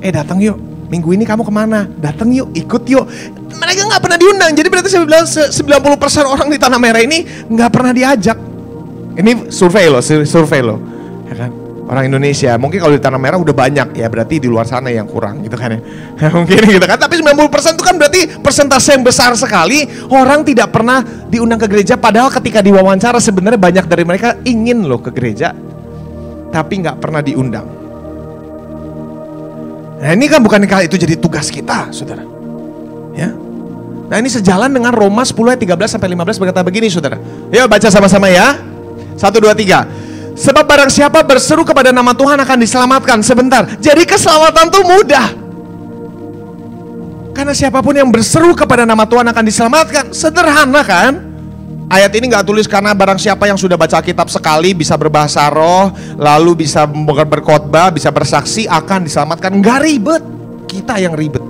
Datang yuk. Minggu ini kamu kemana? Datang yuk, ikut yuk. Mereka nggak pernah diundang. Jadi berarti saya bilang 90% orang di Tanah Merah ini nggak pernah diajak. Ini survei loh, ya kan? Orang Indonesia, mungkin kalau di Tanah Merah udah banyak, ya berarti di luar sana yang kurang gitu kan ya. Mungkin gitu kan, tapi 90% itu kan berarti persentase yang besar sekali orang tidak pernah diundang ke gereja. Padahal ketika diwawancara sebenarnya banyak dari mereka ingin loh ke gereja, tapi nggak pernah diundang. Nah ini kan bukankah itu jadi tugas kita saudara? Ya. Nah ini sejalan dengan Roma 10 ayat 13-15 berkata begini saudara. Yuk baca sama-sama ya. 1, 2, 3. Sebab barang siapa berseru kepada nama Tuhan akan diselamatkan. Sebentar, jadi keselamatan itu mudah. Karena siapapun yang berseru kepada nama Tuhan akan diselamatkan. Sederhana kan? Ayat ini gak tulis karena barang siapa yang sudah baca kitab sekali bisa berbahasa roh, lalu bisa berkhotbah, bisa bersaksi akan diselamatkan. Gak ribet, kita yang ribet.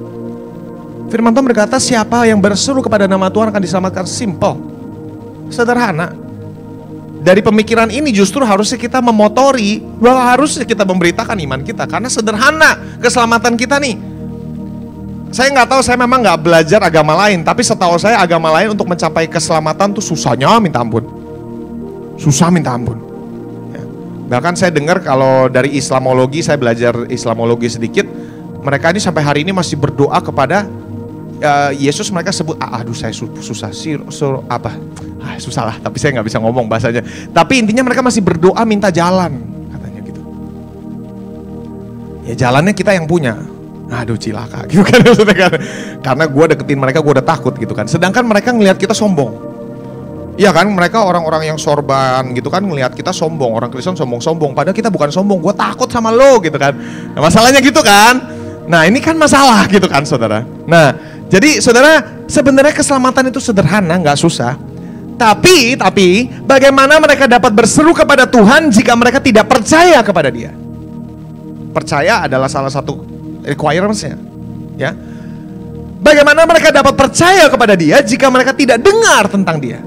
Firman Tuhan berkata siapa yang berseru kepada nama Tuhan akan diselamatkan. Simple, sederhana. Dari pemikiran ini justru harusnya kita memotori bahwa harusnya kita memberitakan iman kita. Karena sederhana keselamatan kita nih. Saya nggak tahu, saya memang nggak belajar agama lain. Tapi setahu saya agama lain untuk mencapai keselamatan tuh susahnya minta ampun. Susah minta ampun ya. Bahkan saya dengar kalau dari Islamologi, saya belajar Islamologi sedikit, mereka ini sampai hari ini masih berdoa kepada Yesus. Mereka sebut, aduh saya susah sih, apa? Susah lah, tapi saya nggak bisa ngomong bahasanya. Tapi intinya mereka masih berdoa minta jalan, katanya gitu. Ya jalannya kita yang punya. Aduh cilaka gitu kan. Karena gue deketin mereka, gue udah takut gitu kan. Sedangkan mereka ngelihat kita sombong. Iya kan, mereka orang-orang yang sorban gitu kan, ngelihat kita sombong. Orang Kristen sombong-sombong, padahal kita bukan sombong. Gue takut sama lo gitu kan. Nah, masalahnya gitu kan. Nah ini kan masalah gitu kan saudara. Nah jadi saudara, sebenarnya keselamatan itu sederhana, nggak susah. Tapi bagaimana mereka dapat berseru kepada Tuhan jika mereka tidak percaya kepada Dia? Percaya adalah salah satu requirements-nya, ya. Bagaimana mereka dapat percaya kepada Dia jika mereka tidak dengar tentang Dia?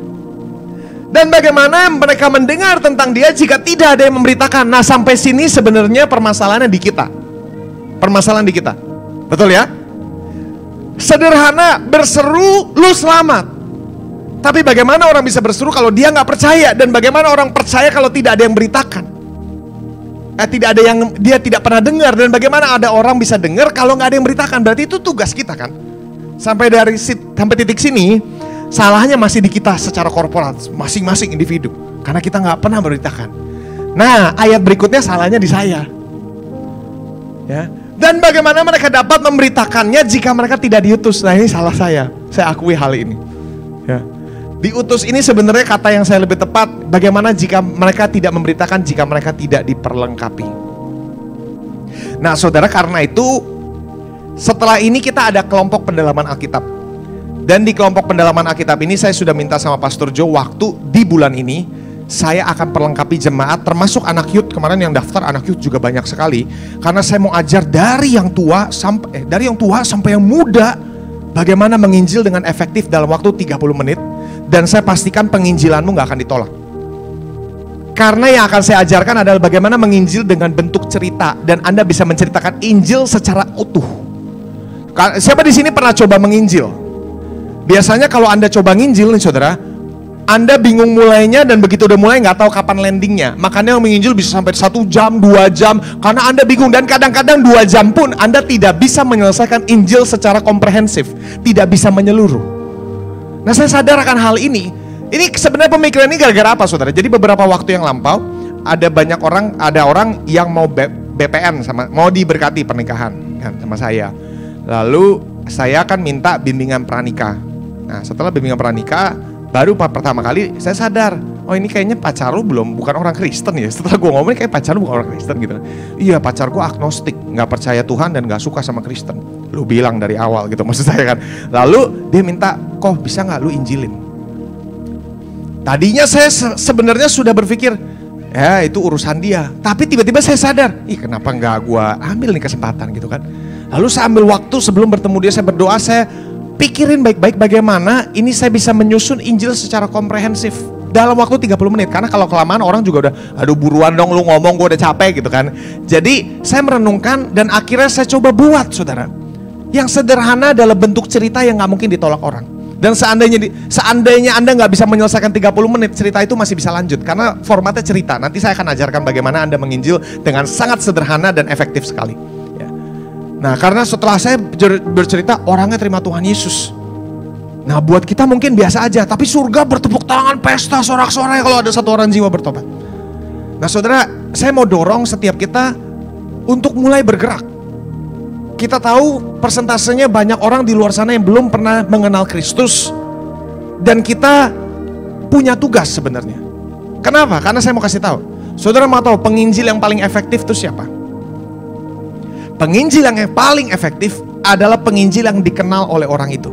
Dan bagaimana mereka mendengar tentang Dia jika tidak ada yang memberitakan? Nah, sampai sini sebenarnya permasalahannya di kita. Permasalahan di kita. Betul ya? Sederhana, berseru lu selamat. Tapi bagaimana orang bisa berseru kalau dia nggak percaya? Dan bagaimana orang percaya kalau tidak ada yang beritakan? Tidak ada yang dia tidak pernah dengar. Dan bagaimana ada orang bisa dengar kalau nggak ada yang beritakan? Berarti itu tugas kita kan? Sampai titik sini, salahnya masih di kita secara korporat, masing-masing individu. Karena kita nggak pernah beritakan. Nah, ayat berikutnya salahnya di saya. Ya. Dan bagaimana mereka dapat memberitakannya jika mereka tidak diutus? Nah ini salah saya akui hal ini. Ya. Diutus ini sebenarnya kata yang saya lebih tepat. Bagaimana jika mereka tidak memberitakan, jika mereka tidak diperlengkapi. Nah saudara, karena itu setelah ini kita ada kelompok pendalaman Alkitab. Dan di kelompok pendalaman Alkitab ini saya sudah minta sama Pastor Joe waktu di bulan ini saya akan perlengkapi jemaat, termasuk anak youth. Kemarin yang daftar anak youth juga banyak sekali. Karena saya mau ajar dari yang tua sampai yang muda, bagaimana menginjil dengan efektif dalam waktu 30 menit. Dan saya pastikan penginjilanmu gak akan ditolak. Karena yang akan saya ajarkan adalah bagaimana menginjil dengan bentuk cerita. Dan Anda bisa menceritakan Injil secara utuh. Siapa di sini pernah coba menginjil? Biasanya kalau Anda coba nginjil nih saudara, Anda bingung mulainya dan begitu udah mulai gak tahu kapan landingnya. Makanya yang menginjil bisa sampai 1 jam, 2 jam. Karena Anda bingung, dan kadang-kadang 2 jam pun Anda tidak bisa menyelesaikan Injil secara komprehensif. Tidak bisa menyeluruh. Nah saya sadar akan hal ini. Ini sebenarnya pemikiran ini gara-gara apa saudara? Jadi beberapa waktu yang lampau ada orang yang mau BPN mau diberkati pernikahan kan sama saya. Lalu saya akan minta bimbingan pranikah. Nah, setelah bimbingan pranikah, baru pertama kali saya sadar, oh ini kayaknya pacar lu bukan orang Kristen ya. Setelah gue ngomong kayak pacar lu bukan orang Kristen gitu. Iya, pacar gue agnostik, nggak percaya Tuhan dan nggak suka sama Kristen. Lu bilang dari awal gitu maksud saya kan. Lalu dia minta, kok bisa nggak lu injilin? Tadinya saya sebenarnya sudah berpikir, ya itu urusan dia. Tapi tiba-tiba saya sadar, kenapa nggak gua ambil nih kesempatan gitu kan. Lalu saya ambil waktu sebelum bertemu dia, saya berdoa, saya pikirin baik-baik bagaimana ini saya bisa menyusun Injil secara komprehensif dalam waktu 30 menit. Karena kalau kelamaan orang juga udah, aduh buruan dong lu ngomong, gua udah capek gitu kan. Jadi saya merenungkan dan akhirnya saya coba buat, saudara. Yang sederhana adalah bentuk cerita yang gak mungkin ditolak orang. Dan seandainya Anda nggak bisa menyelesaikan 30 menit, cerita itu masih bisa lanjut. Karena formatnya cerita. Nanti saya akan ajarkan bagaimana Anda menginjil dengan sangat sederhana dan efektif sekali ya. Nah, karena setelah saya bercerita, orangnya terima Tuhan Yesus. Nah, buat kita mungkin biasa aja, tapi surga bertepuk tangan, pesta, sorak-sorai kalau ada satu orang jiwa bertobat. Nah saudara, saya mau dorong setiap kita untuk mulai bergerak. Kita tahu persentasenya banyak orang di luar sana yang belum pernah mengenal Kristus. Dan kita punya tugas sebenarnya. Kenapa? Karena saya mau kasih tahu. Saudara mau tahu penginjil yang paling efektif itu siapa? Penginjil yang paling efektif adalah penginjil yang dikenal oleh orang itu.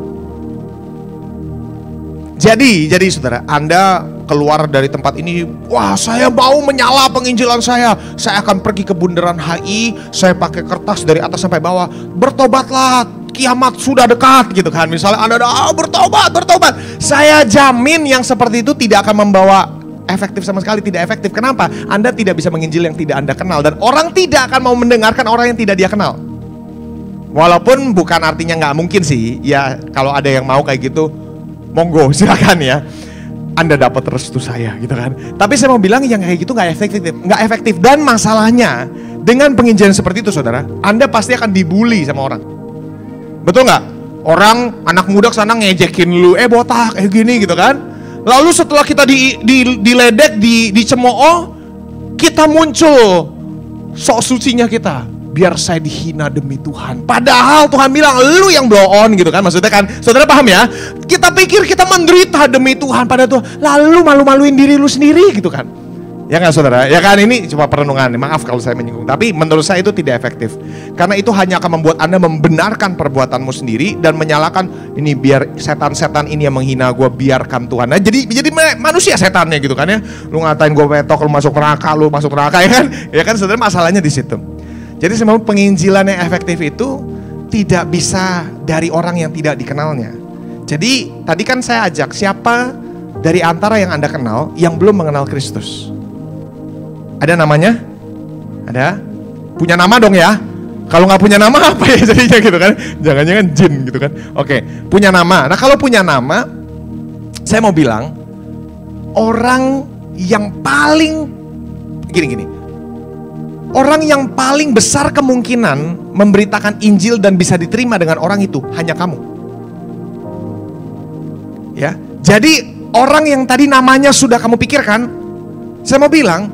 Jadi saudara, Anda keluar dari tempat ini, wah saya mau menyala penginjilan saya akan pergi ke bundaran HI, saya pakai kertas dari atas sampai bawah, bertobatlah, kiamat sudah dekat gitu kan. Misalnya Anda bertobat. Saya jamin yang seperti itu tidak akan membawa efektif sama sekali, tidak efektif. Kenapa? Anda tidak bisa menginjil yang tidak Anda kenal, dan orang tidak akan mau mendengarkan orang yang tidak dia kenal. Walaupun bukan artinya nggak mungkin sih, ya kalau ada yang mau kayak gitu, monggo silakan ya. Anda dapat restu saya gitu kan. Tapi saya mau bilang yang kayak gitu nggak efektif. Dan masalahnya dengan penginjilan seperti itu saudara, Anda pasti akan dibully sama orang. Betul nggak? Orang anak muda kesana ngejekin lu, botak, gini gitu kan. Lalu setelah kita diledek, dicemooh, kita muncul sok sucinya kita. Biar saya dihina demi Tuhan. Padahal Tuhan bilang, lu yang blow on gitu kan. Maksudnya kan, saudara paham ya? Kita pikir kita menderita demi Tuhan pada Tuhan. Lalu malu-maluin diri lu sendiri gitu kan. Ya gak saudara? Ya kan, ini cuma perenungan. Maaf kalau saya menyinggung. Tapi menurut saya itu tidak efektif. Karena itu hanya akan membuat Anda membenarkan perbuatanmu sendiri. Dan menyalahkan, ini biar setan-setan ini yang menghina gue, biarkan Tuhan. Nah, jadi manusia setannya gitu kan ya. Lu ngatain gue petok, lu masuk neraka ya kan. Ya kan saudara, masalahnya di situ. Jadi sebenarnya penginjilan yang efektif itu tidak bisa dari orang yang tidak dikenalnya. Jadi tadi kan saya ajak, siapa dari antara yang Anda kenal yang belum mengenal Kristus? Ada namanya? Ada? Punya nama dong ya? Kalau nggak punya nama apa ya jadinya gitu kan? Jangan-jangan jin gitu kan? Oke, punya nama. Nah kalau punya nama, saya mau bilang orang yang paling gini. Orang yang paling besar kemungkinan memberitakan Injil dan bisa diterima dengan orang itu hanya kamu. Ya. Jadi orang yang tadi namanya sudah kamu pikirkan, saya mau bilang,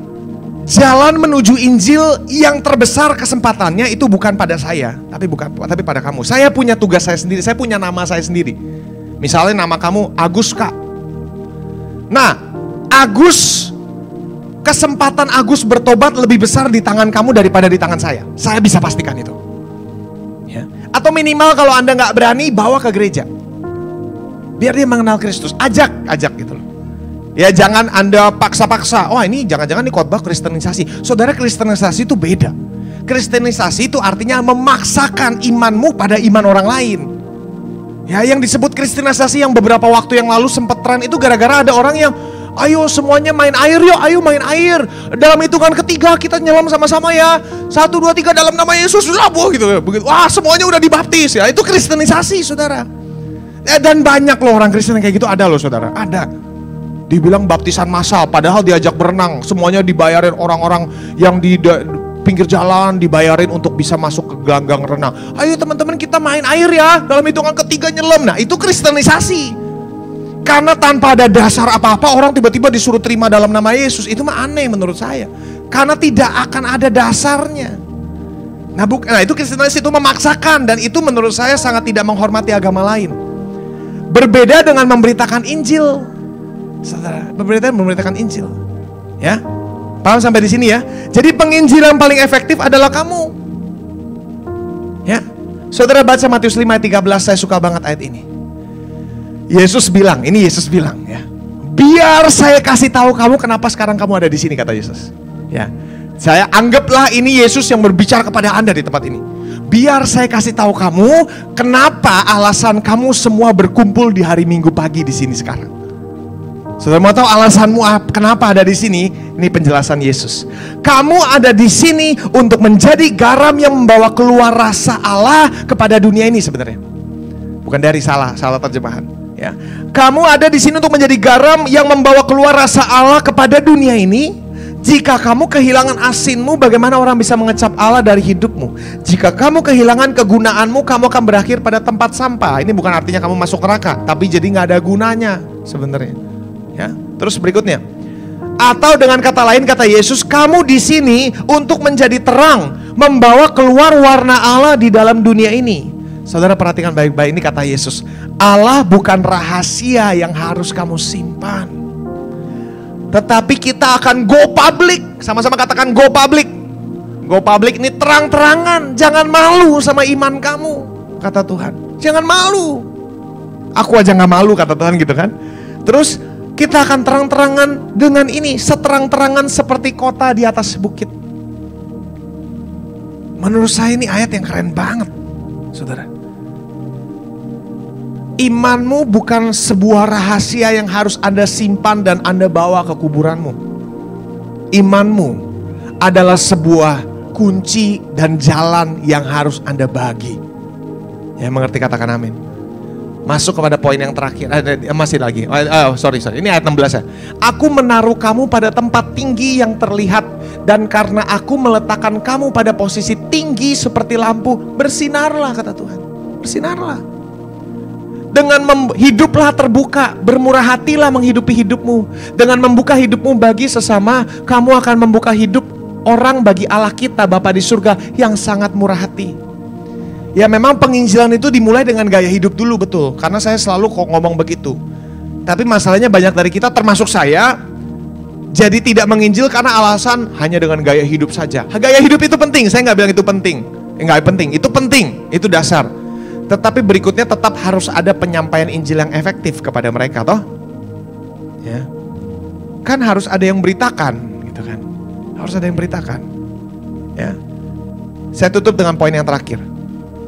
jalan menuju Injil yang terbesar kesempatannya itu bukan pada saya, tapi pada kamu. Saya punya tugas saya sendiri, saya punya nama saya sendiri. Misalnya nama kamu Agus Kak. Nah, kesempatan Agus bertobat lebih besar di tangan kamu daripada di tangan saya. Saya bisa pastikan itu ya. Atau minimal kalau Anda nggak berani, bawa ke gereja, biar dia mengenal Kristus. Ajak gitu loh ya. Jangan Anda paksa-paksa, oh ini jangan-jangan ini khotbah kristenisasi. Saudara, kristenisasi itu beda. Kristenisasi itu artinya memaksakan imanmu pada iman orang lain ya. Yang disebut kristenisasi yang beberapa waktu yang lalu sempat tren itu gara-gara ada orang yang, ayo semuanya main air yuk, ayo main air. Dalam hitungan ketiga kita nyelam sama-sama ya. 1, 2, 3 dalam nama Yesus, labuh gitu. Begitu. Wah, semuanya udah dibaptis ya. Itu kristenisasi saudara. Dan banyak loh orang Kristen yang kayak gitu, ada loh saudara. Ada. Dibilang baptisan massal, padahal diajak berenang. Semuanya dibayarin orang-orang yang di pinggir jalan, dibayarin untuk bisa masuk ke gelanggang renang. Ayo teman-teman kita main air ya. Dalam hitungan ketiga nyelam. Nah itu kristenisasi. Karena tanpa ada dasar apa-apa orang tiba-tiba disuruh terima dalam nama Yesus. Itu mah aneh menurut saya. Karena tidak akan ada dasarnya. Nah itu Kristenis itu memaksakan, dan itu menurut saya sangat tidak menghormati agama lain. Berbeda dengan memberitakan Injil. Saudara, berbeda dengan memberitakan Injil. Ya, paham sampai di sini ya? Jadi penginjilan paling efektif adalah kamu. Ya, saudara baca Matius 5 ayat 13, saya suka banget ayat ini. Yesus bilang ya, biar saya kasih tahu kamu kenapa sekarang kamu ada di sini, kata Yesus. Ya, saya anggaplah ini Yesus yang berbicara kepada Anda di tempat ini. Biar saya kasih tahu kamu kenapa alasan kamu semua berkumpul di hari Minggu pagi di sini sekarang. Saudara mau tahu alasanmu kenapa ada di sini? Ini penjelasan Yesus. Kamu ada di sini untuk menjadi garam yang membawa keluar rasa Allah kepada dunia ini sebenarnya. Bukan dari salah terjemahan. Ya. Kamu ada di sini untuk menjadi garam yang membawa keluar rasa Allah kepada dunia ini. Jika kamu kehilangan asinmu, bagaimana orang bisa mengecap Allah dari hidupmu? Jika kamu kehilangan kegunaanmu, kamu akan berakhir pada tempat sampah. Ini bukan artinya kamu masuk neraka, tapi jadi nggak ada gunanya sebenarnya. Ya, terus berikutnya. Atau dengan kata lain, kata Yesus, kamu di sini untuk menjadi terang, membawa keluar warna Allah di dalam dunia ini. Saudara perhatikan baik-baik, ini kata Yesus. Allah bukan rahasia yang harus kamu simpan, tetapi kita akan go public. Sama-sama katakan go public. Go public ini terang-terangan. Jangan malu sama iman kamu, kata Tuhan. Jangan malu. Aku aja gak malu, kata Tuhan gitu kan. Terus kita akan terang-terangan dengan ini, seterang-terangan seperti kota di atas bukit. Menurut saya ini ayat yang keren banget, saudara. Imanmu bukan sebuah rahasia yang harus Anda simpan dan Anda bawa ke kuburanmu. Imanmu adalah sebuah kunci dan jalan yang harus Anda bagi. Yang mengerti katakan amin. Masuk kepada poin yang terakhir. Masih lagi. Sorry. Ini ayat 16 ya. Aku menaruh kamu pada tempat tinggi yang terlihat, dan karena aku meletakkan kamu pada posisi tinggi seperti lampu, bersinarlah, kata Tuhan. Bersinarlah. Dengan hiduplah terbuka, bermurah hatilah menghidupi hidupmu. Dengan membuka hidupmu bagi sesama, kamu akan membuka hidup orang bagi Allah kita Bapa di surga yang sangat murah hati. Ya memang penginjilan itu dimulai dengan gaya hidup dulu, betul. Karena saya selalu kok ngomong begitu. Tapi masalahnya banyak dari kita termasuk saya jadi tidak menginjil karena alasan hanya dengan gaya hidup saja. Gaya hidup itu penting, saya nggak bilang itu penting. Nggak penting, itu penting, itu dasar. Tetapi berikutnya tetap harus ada penyampaian Injil yang efektif kepada mereka, toh? Ya. Kan harus ada yang beritakan, gitu kan? Harus ada yang beritakan. Ya. Saya tutup dengan poin yang terakhir.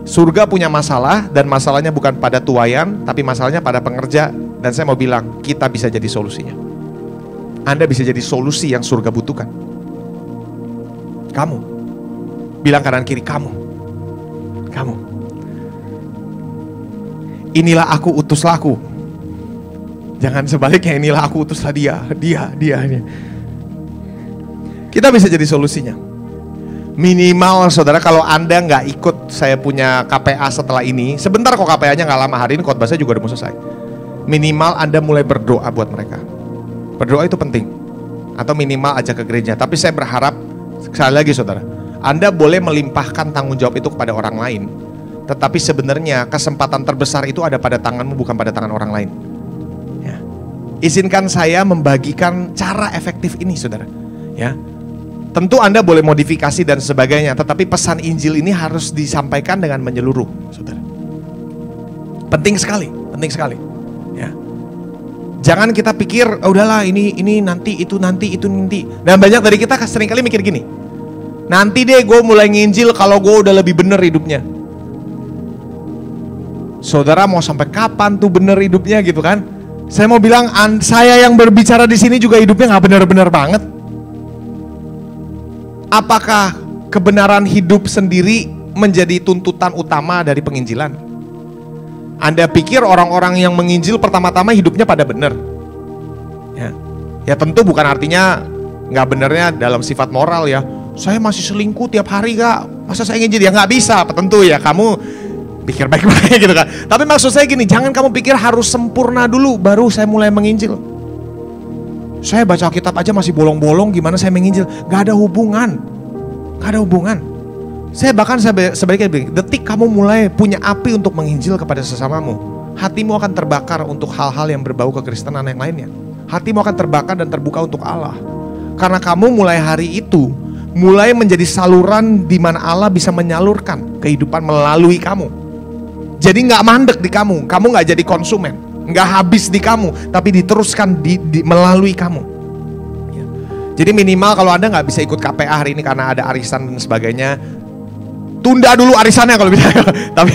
Surga punya masalah, dan masalahnya bukan pada tuayan, tapi masalahnya pada pengerja. Dan saya mau bilang, kita bisa jadi solusinya. Anda bisa jadi solusi yang surga butuhkan. Kamu. Bilang kanan kiri, kamu. Inilah aku, utuslah aku. Jangan sebaliknya, inilah aku, utuslah dia. Kita bisa jadi solusinya. Minimal saudara, kalau Anda nggak ikut saya punya KPA setelah ini, sebentar kok KPA-nya nggak lama, hari ini khotbahnya juga udah mau selesai. Minimal Anda mulai berdoa buat mereka. Berdoa itu penting. Atau minimal ajak ke gereja. Tapi saya berharap, sekali lagi saudara, Anda boleh melimpahkan tanggung jawab itu kepada orang lain. Tetapi sebenarnya kesempatan terbesar itu ada pada tanganmu, bukan pada tangan orang lain. Ya. Izinkan saya membagikan cara efektif ini saudara. Ya. Tentu Anda boleh modifikasi dan sebagainya, tetapi pesan Injil ini harus disampaikan dengan menyeluruh, saudara. Penting sekali. Ya. Jangan kita pikir, udahlah ini nanti, itu nanti. Dan banyak dari kita seringkali mikir gini, nanti deh gue mulai nginjil kalau gue udah lebih bener hidupnya. Saudara mau sampai kapan tuh bener hidupnya gitu kan? Saya mau bilang, saya yang berbicara di sini juga hidupnya nggak bener-bener banget. Apakah kebenaran hidup sendiri menjadi tuntutan utama dari penginjilan? Anda pikir orang-orang yang menginjil pertama-tama hidupnya pada benar? Ya tentu bukan artinya nggak benernya dalam sifat moral ya. Saya masih selingkuh tiap hari kak, masa saya nginjil? Ya nggak bisa, tentu ya kamu pikir baik-baik gitu kan. Tapi maksud saya gini, jangan kamu pikir harus sempurna dulu baru saya mulai menginjil. Saya baca Alkitab aja masih bolong-bolong, gimana saya menginjil? Gak ada hubungan. Gak ada hubungan. Saya sebaliknya bilang, detik kamu mulai punya api untuk menginjil kepada sesamamu, hatimu akan terbakar untuk hal-hal yang berbau kekristenan yang lainnya. Hatimu akan terbakar dan terbuka untuk Allah. Karena kamu mulai hari itu mulai menjadi saluran di mana Allah bisa menyalurkan kehidupan melalui kamu. Jadi gak mandek di kamu gak jadi konsumen, gak habis di kamu, tapi diteruskan melalui kamu. Ya. Jadi minimal kalau Anda gak bisa ikut KPA hari ini karena ada arisan dan sebagainya, tunda dulu arisannya kalau bisa. Tapi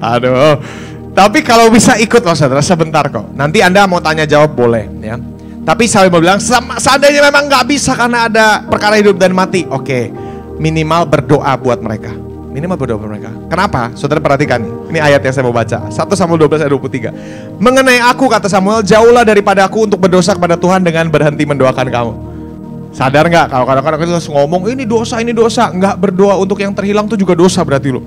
aduh. Tapi kalau bisa ikut loh saudara, sebentar kok. Nanti Anda mau tanya jawab boleh ya. Tapi saya mau bilang, seandainya memang gak bisa karena ada perkara hidup dan mati, oke, minimal berdoa buat mereka. Minimal berdoa buat mereka. Kenapa? Saudara perhatikan nih, ini ayat yang saya mau baca, 1 Samuel 12 ayat 23. Mengenai aku, kata Samuel, jauhlah daripada aku untuk berdosa kepada Tuhan dengan berhenti mendoakan kamu. Sadar gak? Kalau kadang-kadang kita ngomong, ini dosa, nggak berdoa untuk yang terhilang tuh juga dosa berarti lo.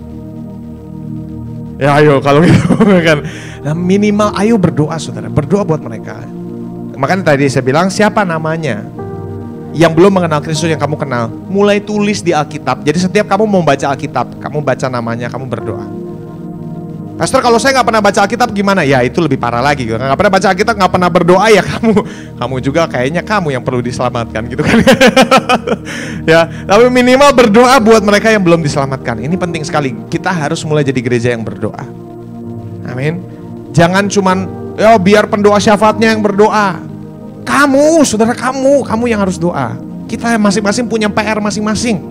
Ya ayo kalau gitu kan. Nah, minimal ayo berdoa saudara, berdoa buat mereka. Makanya tadi saya bilang, siapa namanya yang belum mengenal Kristus yang kamu kenal, mulai tulis di Alkitab. Jadi setiap kamu mau baca Alkitab, kamu baca namanya, kamu berdoa. Pastor, kalau saya nggak pernah baca Alkitab gimana? Ya itu lebih parah lagi. Nggak pernah baca Alkitab, nggak pernah berdoa, ya kamu juga kayaknya kamu yang perlu diselamatkan gitu kan. Ya, tapi minimal berdoa buat mereka yang belum diselamatkan. Ini penting sekali. Kita harus mulai jadi gereja yang berdoa. Amin. Jangan cuman ya biar pendoa syafaatnya yang berdoa. Kamu, saudara, kamu yang harus doa. Kita masing-masing punya PR masing-masing.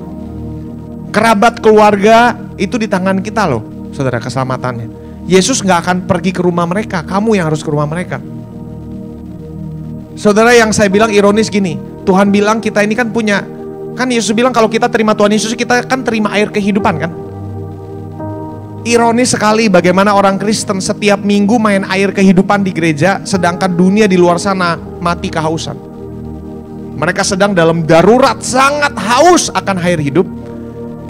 Kerabat, keluarga itu di tangan kita loh, saudara, keselamatannya. Yesus gak akan pergi ke rumah mereka, kamu yang harus ke rumah mereka. Saudara, yang saya bilang ironis gini, Tuhan bilang kita ini kan punya, kan Yesus bilang kalau kita terima Tuhan Yesus, kita kan terima air kehidupan kan. Ironis sekali bagaimana orang Kristen setiap minggu main air kehidupan di gereja, sedangkan dunia di luar sana mati kehausan. Mereka sedang dalam darurat, sangat haus akan air hidup.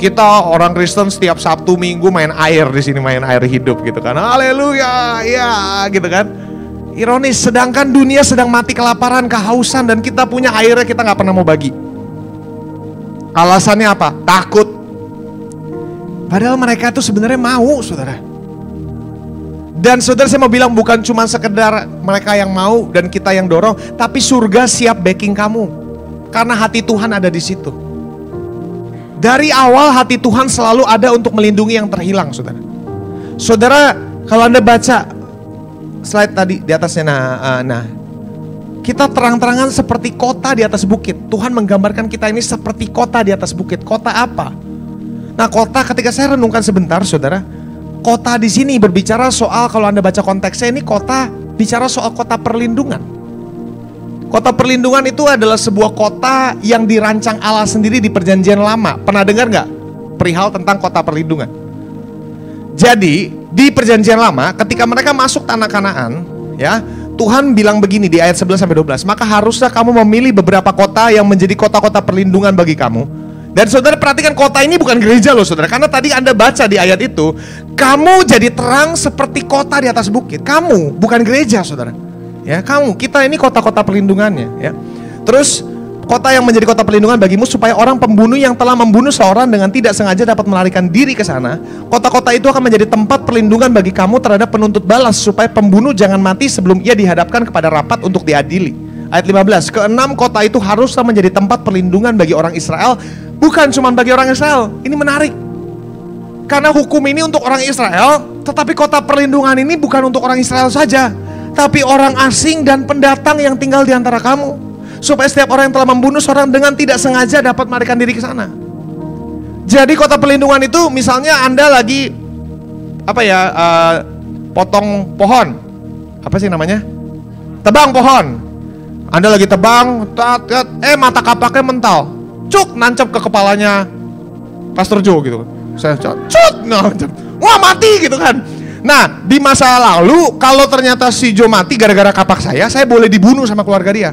Kita orang Kristen setiap Sabtu Minggu main air di sini, main air hidup gitu kan. Haleluya, ya gitu kan. Ironis, sedangkan dunia sedang mati kelaparan, kehausan, dan kita punya airnya, kita nggak pernah mau bagi. Alasannya apa? Takut. Padahal mereka itu sebenarnya mau, saudara. Dan saudara, saya mau bilang bukan cuma sekedar mereka yang mau dan kita yang dorong, tapi surga siap backing kamu. Karena hati Tuhan ada di situ. Dari awal hati Tuhan selalu ada untuk melindungi yang terhilang, saudara. Saudara, kalau Anda baca slide tadi di atasnya, nah, kita terang-terangan seperti kota di atas bukit. Tuhan menggambarkan kita ini seperti kota di atas bukit. Kota apa? Nah, kota, ketika saya renungkan sebentar, saudara, kota di sini berbicara soal, kalau Anda baca konteksnya ini, kota bicara soal kota perlindungan. Kota perlindungan itu adalah sebuah kota yang dirancang Allah sendiri di Perjanjian Lama. Pernah dengar nggak perihal tentang kota perlindungan? Jadi di Perjanjian Lama, ketika mereka masuk tanah Kanaan, ya, Tuhan bilang begini di ayat 11-12, maka haruslah kamu memilih beberapa kota yang menjadi kota-kota perlindungan bagi kamu. Dan saudara perhatikan, kota ini bukan gereja loh saudara. Karena tadi Anda baca di ayat itu, kamu jadi terang seperti kota di atas bukit. Kamu bukan gereja saudara. Ya, kita ini kota-kota perlindungannya ya. Terus kota yang menjadi kota perlindungan bagimu, supaya orang pembunuh yang telah membunuh seorang dengan tidak sengaja dapat melarikan diri ke sana. Kota-kota itu akan menjadi tempat perlindungan bagi kamu terhadap penuntut balas, supaya pembunuh jangan mati sebelum ia dihadapkan kepada rapat untuk diadili. Ayat 15, keenam kota itu haruslah menjadi tempat perlindungan bagi orang Israel. Bukan cuma bagi orang Israel. Ini menarik. Karena hukum ini untuk orang Israel, tetapi kota perlindungan ini bukan untuk orang Israel saja, tapi orang asing dan pendatang yang tinggal di antara kamu. Supaya setiap orang yang telah membunuh seorang dengan tidak sengaja dapat melarikan diri ke sana. Jadi kota perlindungan itu misalnya Anda lagi potong pohon. Apa sih namanya? Tebang pohon. Anda lagi tebang, mata kapaknya mental. Cuk, nancap ke kepalanya Pastor Joe gitu. Saya cut, nancap. Wah, mati gitu kan. Nah, di masa lalu kalau ternyata si Joe mati gara-gara kapak saya boleh dibunuh sama keluarga dia.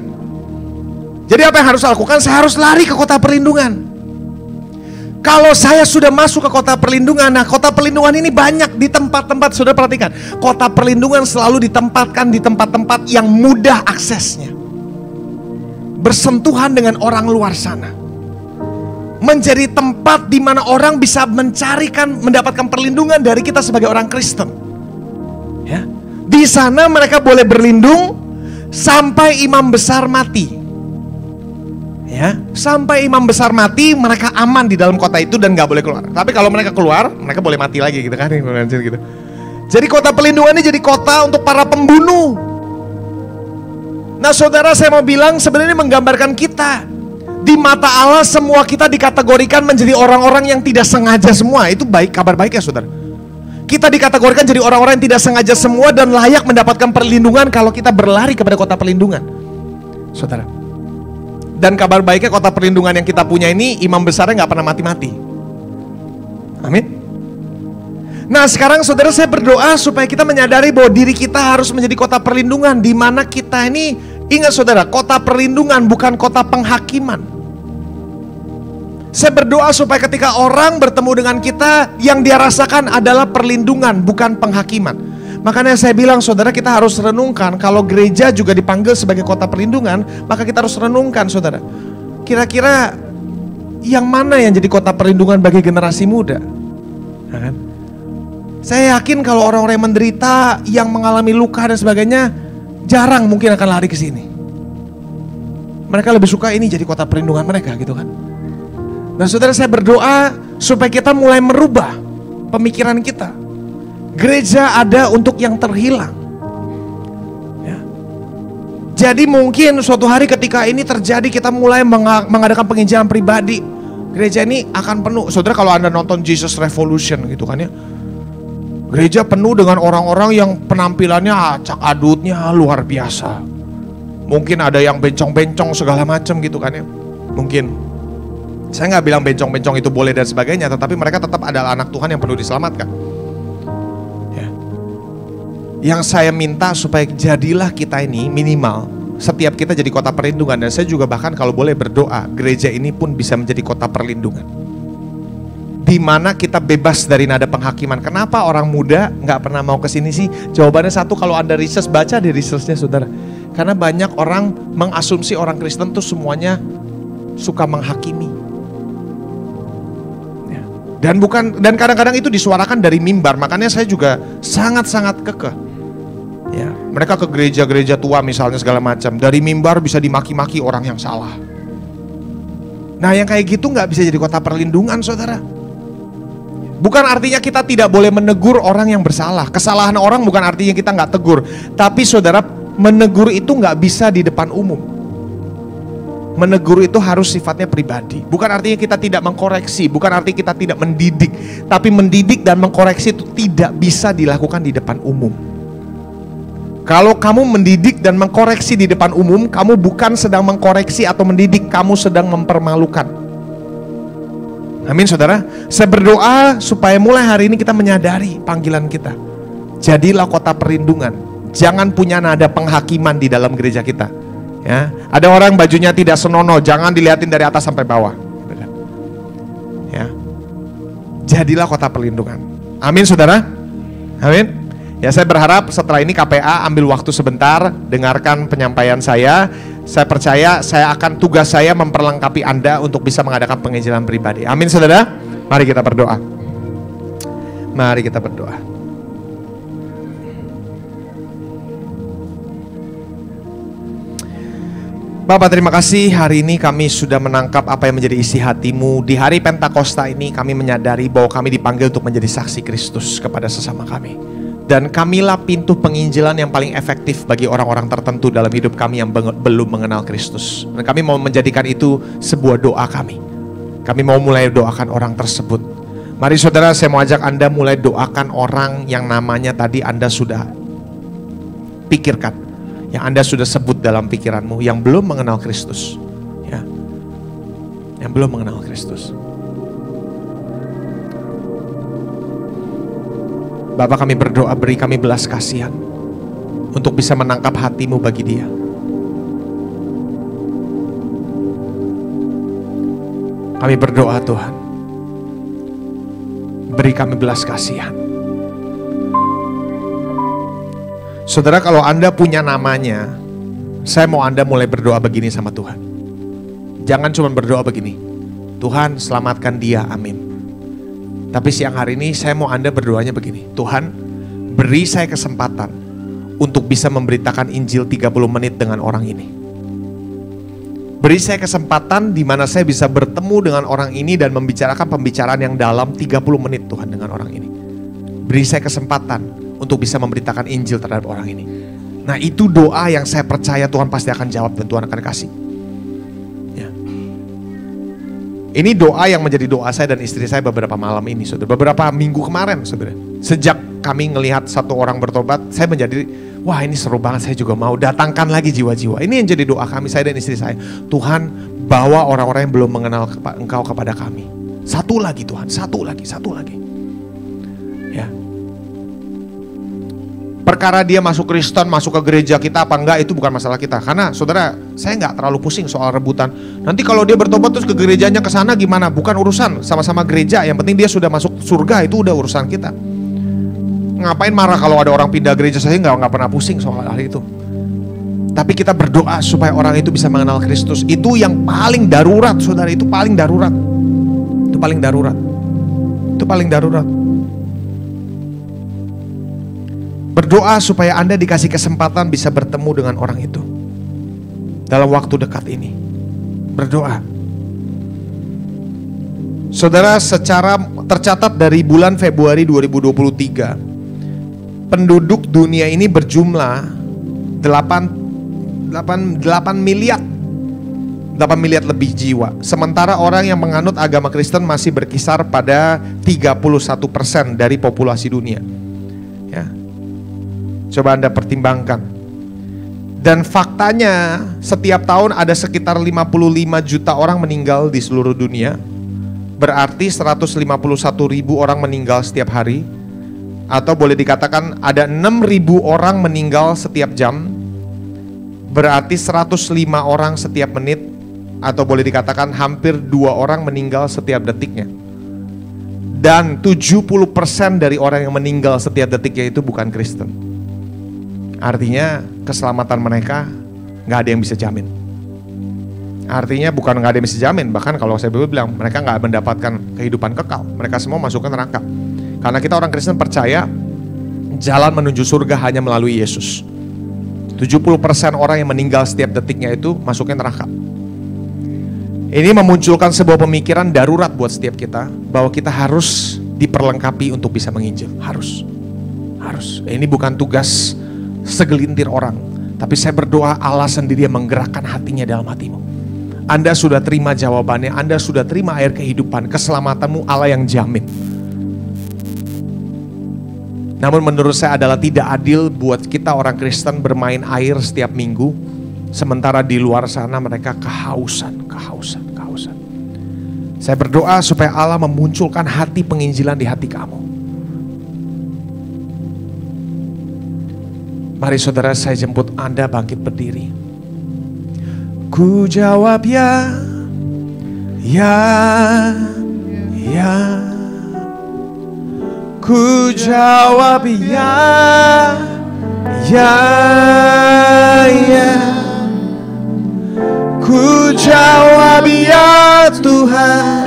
Jadi apa yang harus saya lakukan? Saya harus lari ke kota perlindungan. Kalau saya sudah masuk ke kota perlindungan, nah kota perlindungan ini banyak di tempat-tempat, sudah perhatikan. Kota perlindungan selalu ditempatkan di tempat-tempat yang mudah aksesnya. bersentuhan dengan orang luar sana. Menjadi tempat di mana orang bisa mendapatkan perlindungan dari kita sebagai orang Kristen. Ya. Di sana mereka boleh berlindung sampai imam besar mati. Ya, sampai imam besar mati mereka aman di dalam kota itu dan gak boleh keluar. Tapi kalau mereka keluar, mereka boleh mati lagi gitu kan. Gitu. Jadi kota perlindungan ini jadi kota untuk para pembunuh. Nah saudara, saya mau bilang sebenarnya menggambarkan kita. Di mata Allah semua kita dikategorikan menjadi orang-orang yang tidak sengaja semua. Itu baik, kabar baik ya saudara. Kita dikategorikan jadi orang-orang yang tidak sengaja semua dan layak mendapatkan perlindungan kalau kita berlari kepada kota perlindungan, saudara. Dan kabar baiknya kota perlindungan yang kita punya ini, imam besarnya gak pernah mati-mati. Amin. Nah sekarang saudara, saya berdoa supaya kita menyadari bahwa diri kita harus menjadi kota perlindungan, di mana kita ini, ingat saudara, kota perlindungan bukan kota penghakiman. Saya berdoa supaya ketika orang bertemu dengan kita, yang dia rasakan adalah perlindungan, bukan penghakiman. Makanya saya bilang saudara, kita harus renungkan, kalau gereja juga dipanggil sebagai kota perlindungan, maka kita harus renungkan saudara, kira-kira yang mana yang jadi kota perlindungan bagi generasi muda. Nah, kan? Saya yakin kalau orang-orang yang menderita, yang mengalami luka dan sebagainya, jarang mungkin akan lari ke sini. Mereka lebih suka ini jadi kota perlindungan mereka gitu kan. Nah saudara, saya berdoa supaya kita mulai merubah pemikiran kita. Gereja ada untuk yang terhilang ya. Jadi mungkin suatu hari ketika ini terjadi, kita mulai mengadakan penginjilan pribadi, gereja ini akan penuh. Saudara, kalau Anda nonton Jesus Revolution gitu kan ya, gereja penuh dengan orang-orang yang penampilannya acak adutnya luar biasa. Mungkin ada yang bencong-bencong segala macam gitu kan ya. Mungkin. Saya nggak bilang bencong-bencong itu boleh dan sebagainya, tetapi mereka tetap adalah anak Tuhan yang perlu diselamatkan. Ya. Yang saya minta supaya jadilah kita ini minimal setiap kita jadi kota perlindungan. Dan saya juga bahkan kalau boleh berdoa, gereja ini pun bisa menjadi kota perlindungan, di mana kita bebas dari nada penghakiman. Kenapa orang muda nggak pernah mau ke sini sih? Jawabannya satu, kalau Anda research, baca di researchnya saudara. Karena banyak orang mengasumsi orang Kristen tuh semuanya suka menghakimi. Dan kadang-kadang itu disuarakan dari mimbar. Makanya saya juga sangat-sangat kekeh. Ya, mereka ke gereja-gereja tua misalnya segala macam, dari mimbar bisa dimaki-maki orang yang salah. Nah yang kayak gitu nggak bisa jadi kota perlindungan saudara. Bukan artinya kita tidak boleh menegur orang yang bersalah. Kesalahan orang bukan artinya kita nggak tegur. Tapi saudara, menegur itu nggak bisa di depan umum. Menegur itu harus sifatnya pribadi. Bukan artinya kita tidak mengkoreksi, bukan artinya kita tidak mendidik. Tapi mendidik dan mengkoreksi itu tidak bisa dilakukan di depan umum. Kalau kamu mendidik dan mengkoreksi di depan umum, kamu bukan sedang mengkoreksi atau mendidik, kamu sedang mempermalukan. Amin saudara. Saya berdoa supaya mulai hari ini kita menyadari panggilan kita. Jadilah kota perlindungan. Jangan punya nada penghakiman di dalam gereja kita. Ya, ada orang bajunya tidak senonoh, jangan dilihatin dari atas sampai bawah. Ya, jadilah kota perlindungan. Amin saudara. Amin. Ya, saya berharap setelah ini KPA ambil waktu sebentar, dengarkan penyampaian saya. Saya percaya tugas saya memperlengkapi Anda untuk bisa mengadakan penginjilan pribadi. Amin saudara. Mari kita berdoa. Mari kita berdoa. Bapak, terima kasih hari ini kami sudah menangkap apa yang menjadi isi hati-Mu. Di hari Pentakosta ini kami menyadari bahwa kami dipanggil untuk menjadi saksi Kristus kepada sesama kami. Dan kamilah pintu penginjilan yang paling efektif bagi orang-orang tertentu dalam hidup kami yang belum mengenal Kristus. Dan kami mau menjadikan itu sebuah doa kami. Kami mau mulai doakan orang tersebut. Mari saudara, saya mau ajak Anda mulai doakan orang yang namanya tadi Anda sudah pikirkan, yang Anda sudah sebut dalam pikiranmu, yang belum mengenal Kristus, ya, yang belum mengenal Kristus. Bapak, kami berdoa, beri kami belas kasihan untuk bisa menangkap hati-Mu bagi dia. Kami berdoa Tuhan, beri kami belas kasihan. Saudara, kalau Anda punya namanya, saya mau Anda mulai berdoa begini sama Tuhan. Jangan cuma berdoa begini, Tuhan selamatkan dia, amin. Tapi siang hari ini saya mau Anda berdoanya begini, Tuhan beri saya kesempatan untuk bisa memberitakan Injil 30 menit dengan orang ini. Beri saya kesempatan di mana saya bisa bertemu dengan orang ini dan membicarakan pembicaraan yang dalam 30 menit Tuhan dengan orang ini. Beri saya kesempatan untuk bisa memberitakan Injil terhadap orang ini. Nah, itu doa yang saya percaya Tuhan pasti akan jawab dan Tuhan akan kasih. Ya. Ini doa yang menjadi doa saya dan istri saya beberapa malam ini, saudara. Beberapa minggu kemarin, saudara. Sejak kami ngelihat satu orang bertobat, saya menjadi, wah ini seru banget, saya juga mau datangkan lagi jiwa-jiwa. Ini yang jadi doa kami, saya dan istri saya. Tuhan, bawa orang-orang yang belum mengenal Engkau kepada kami. Satu lagi Tuhan, satu lagi. Ya. Perkara dia masuk Kristen, masuk ke gereja kita apa enggak, itu bukan masalah kita. Karena saudara, saya enggak terlalu pusing soal rebutan. Nanti kalau dia bertobat terus ke gerejanya ke sana gimana? Bukan urusan, sama-sama gereja. Yang penting dia sudah masuk surga, itu udah urusan kita. Ngapain marah kalau ada orang pindah gereja? Saya nggak pernah pusing soal hal itu. Tapi kita berdoa supaya orang itu bisa mengenal Kristus. Itu yang paling darurat, saudara. Itu paling darurat. Itu paling darurat. Itu paling darurat. Berdoa supaya Anda dikasih kesempatan bisa bertemu dengan orang itu dalam waktu dekat ini. Berdoa. Saudara, secara tercatat dari bulan Februari 2023, penduduk dunia ini berjumlah 8 miliar lebih jiwa. Sementara orang yang menganut agama Kristen masih berkisar pada 31% dari populasi dunia. Ya. Coba Anda pertimbangkan. Dan faktanya setiap tahun ada sekitar 55 juta orang meninggal di seluruh dunia. Berarti 151 ribu orang meninggal setiap hari. Atau boleh dikatakan ada 6.000 orang meninggal setiap jam. Berarti 105 orang setiap menit. Atau boleh dikatakan hampir 2 orang meninggal setiap detiknya. Dan 70% dari orang yang meninggal setiap detiknya itu bukan Kristen. Artinya keselamatan mereka gak ada yang bisa jamin. Artinya bukan gak ada yang bisa jamin, bahkan kalau saya bilang mereka gak mendapatkan kehidupan kekal. Mereka semua masuk ke neraka. Karena kita orang Kristen percaya jalan menuju surga hanya melalui Yesus. 70% orang yang meninggal setiap detiknya itu masuknya neraka. Ini memunculkan sebuah pemikiran darurat buat setiap kita, bahwa kita harus diperlengkapi untuk bisa menginjil. Harus. Ini bukan tugas segelintir orang, tapi saya berdoa Allah sendiri yang menggerakkan hatinya dalam hatimu. Anda sudah terima jawabannya, Anda sudah terima air kehidupan, keselamatanmu Allah yang jamin. Namun menurut saya adalah tidak adil buat kita orang Kristen bermain air setiap minggu, sementara di luar sana mereka kehausan. Saya berdoa supaya Allah memunculkan hati penginjilan di hati kamu. Mari saudara, saya jemput Anda bangkit berdiri. Ku jawab ya. Ku jawab ya. Ku jawab ya Tuhan.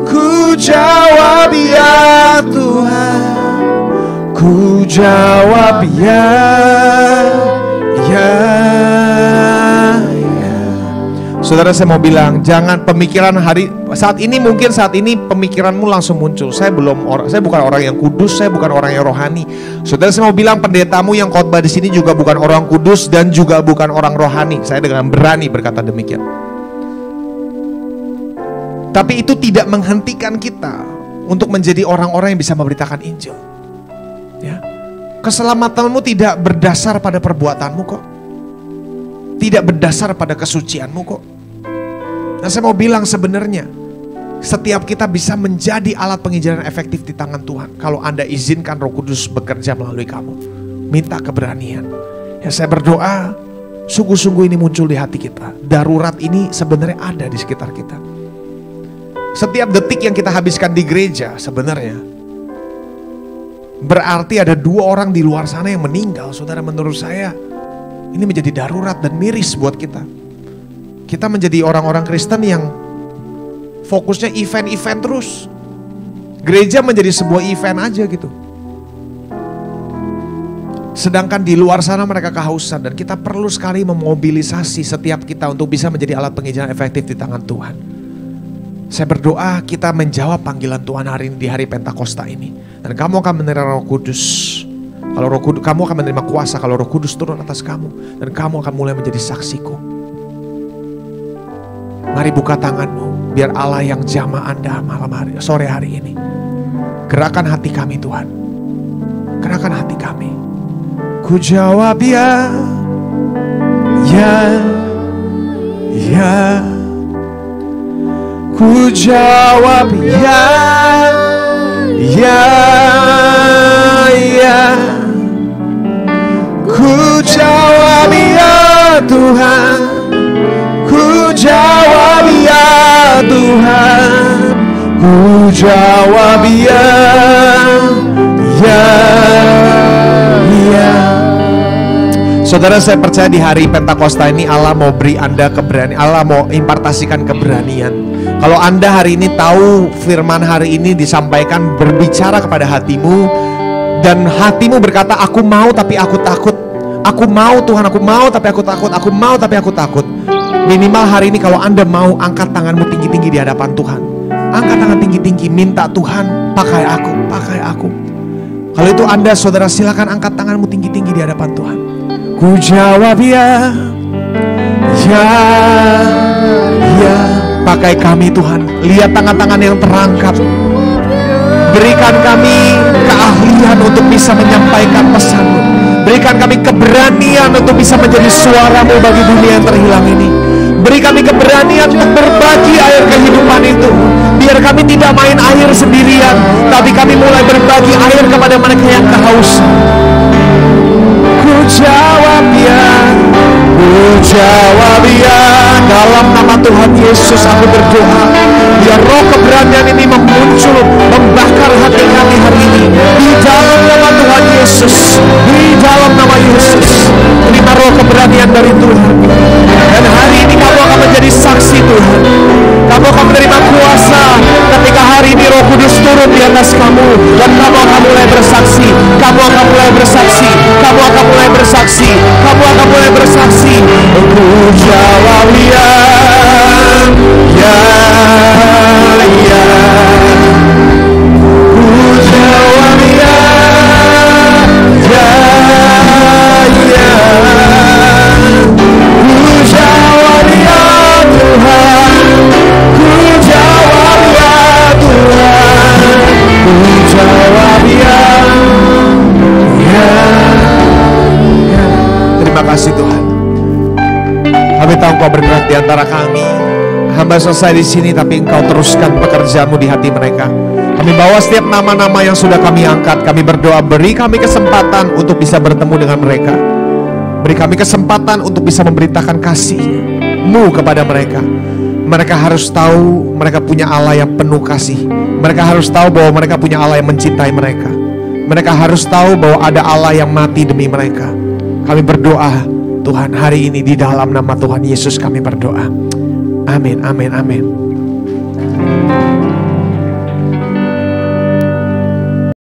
Ku jawab ya Tuhan. Ku jawab ya. Saudara, saya mau bilang, jangan pemikiran saat ini pemikiranmu langsung muncul. Saya bukan orang yang kudus, saya bukan orang yang rohani. Saudara, saya mau bilang pendetamu yang khotbah di sini juga bukan orang kudus dan juga bukan orang rohani. Saya dengan berani berkata demikian. Tapi itu tidak menghentikan kita untuk menjadi orang-orang yang bisa memberitakan Injil. Ya. Keselamatanmu tidak berdasar pada perbuatanmu kok. Tidak berdasar pada kesucianmu kok. Nah, saya mau bilang sebenarnya setiap kita bisa menjadi alat penginjilan efektif di tangan Tuhan kalau Anda izinkan Roh Kudus bekerja melalui kamu. Minta keberanian. Ya, saya berdoa sungguh-sungguh ini muncul di hati kita. Darurat ini sebenarnya ada di sekitar kita. Setiap detik yang kita habiskan di gereja sebenarnya berarti ada 2 orang di luar sana yang meninggal. Saudara, menurut saya ini menjadi darurat dan miris buat kita. Kita menjadi orang-orang Kristen yang fokusnya event-event terus. Gereja menjadi sebuah event aja gitu. Sedangkan di luar sana mereka kehausan, dan kita perlu sekali memobilisasi setiap kita untuk bisa menjadi alat penghijauan efektif di tangan Tuhan. Saya berdoa kita menjawab panggilan Tuhan hari ini di hari Pentakosta ini. Dan kamu akan menerima Roh Kudus. Kalau Roh Kudus, kamu akan menerima kuasa kalau Roh Kudus turun atas kamu. Dan kamu akan mulai menjadi saksiku. Mari buka tanganmu, biar Allah yang jamah Anda malam hari, sore hari ini. Gerakan hati kami Tuhan. Gerakan hati kami. Ku jawab ya, ya, ya. Ku jawab ya, ya, ya. Ku jawab ya Tuhan. Ku jawab ya Tuhan. Ku jawab ya, ya, ya. Saudara, saya percaya di hari Pentakosta ini Allah mau beri Anda keberanian, Allah mau impartasikan keberanian. Kalau Anda hari ini tahu firman hari ini disampaikan berbicara kepada hatimu, dan hatimu berkata, aku mau tapi aku takut. Aku mau Tuhan, aku mau tapi aku takut. Aku mau tapi aku takut. Minimal hari ini kalau Anda mau, angkat tanganmu tinggi-tinggi di hadapan Tuhan. Angkat tangan tinggi-tinggi, minta Tuhan pakai aku, pakai aku. Kalau itu Anda, saudara, silakan angkat tanganmu tinggi-tinggi di hadapan Tuhan. Ku jawab ya, ya, ya. Pakai kami Tuhan. Lihat tangan-tangan yang terangkat. Berikan kami keahlian untuk bisa menyampaikan pesan-Mu. Berikan kami keberanian untuk bisa menjadi suara-Mu bagi dunia yang terhilang ini. Beri kami keberanian untuk berbagi air kehidupan itu. Biar kami tidak main air sendirian, tapi kami mulai berbagi air kepada mereka yang kehausan. Ku jawab ya, ku jawab ya. Dalam nama Tuhan Yesus aku berdoa, biar roh keberanian ini memuncul, membakar hati kami hari ini. Di dalam nama Tuhan Yesus, di dalam nama Yesus. Terima roh keberanian dari Tuhan. Dan hari ini kamu akan menjadi saksi Tuhan. Kamu akan menerima kuasa ketika hari ini Roh Kudus turun di atas kamu. Dan kamu akan mulai bersaksi. Kamu akan mulai bersaksi. Kamu akan mulai bersaksi. Kamu akan mulai bersaksi. Ku jawab ya, ya, ya. Ku jawab ya, ya, ya. Ku jawab ya Tuhan. Ku jawab ya Tuhan. Ku jawab ya, ya, ya. Terima kasih Tuhan. Kami tahu Engkau bergerak di antara kami. Hamba selesai di sini, tapi Engkau teruskan pekerjaan-Mu di hati mereka. Kami bawa setiap nama-nama yang sudah kami angkat. Kami berdoa, beri kami kesempatan untuk bisa bertemu dengan mereka. Beri kami kesempatan untuk bisa memberitakan kasih-Mu kepada mereka. Mereka harus tahu mereka punya Allah yang penuh kasih. Mereka harus tahu bahwa mereka punya Allah yang mencintai mereka. Mereka harus tahu bahwa ada Allah yang mati demi mereka. Kami berdoa Tuhan hari ini di dalam nama Tuhan Yesus kami berdoa. Amin, amin, amin.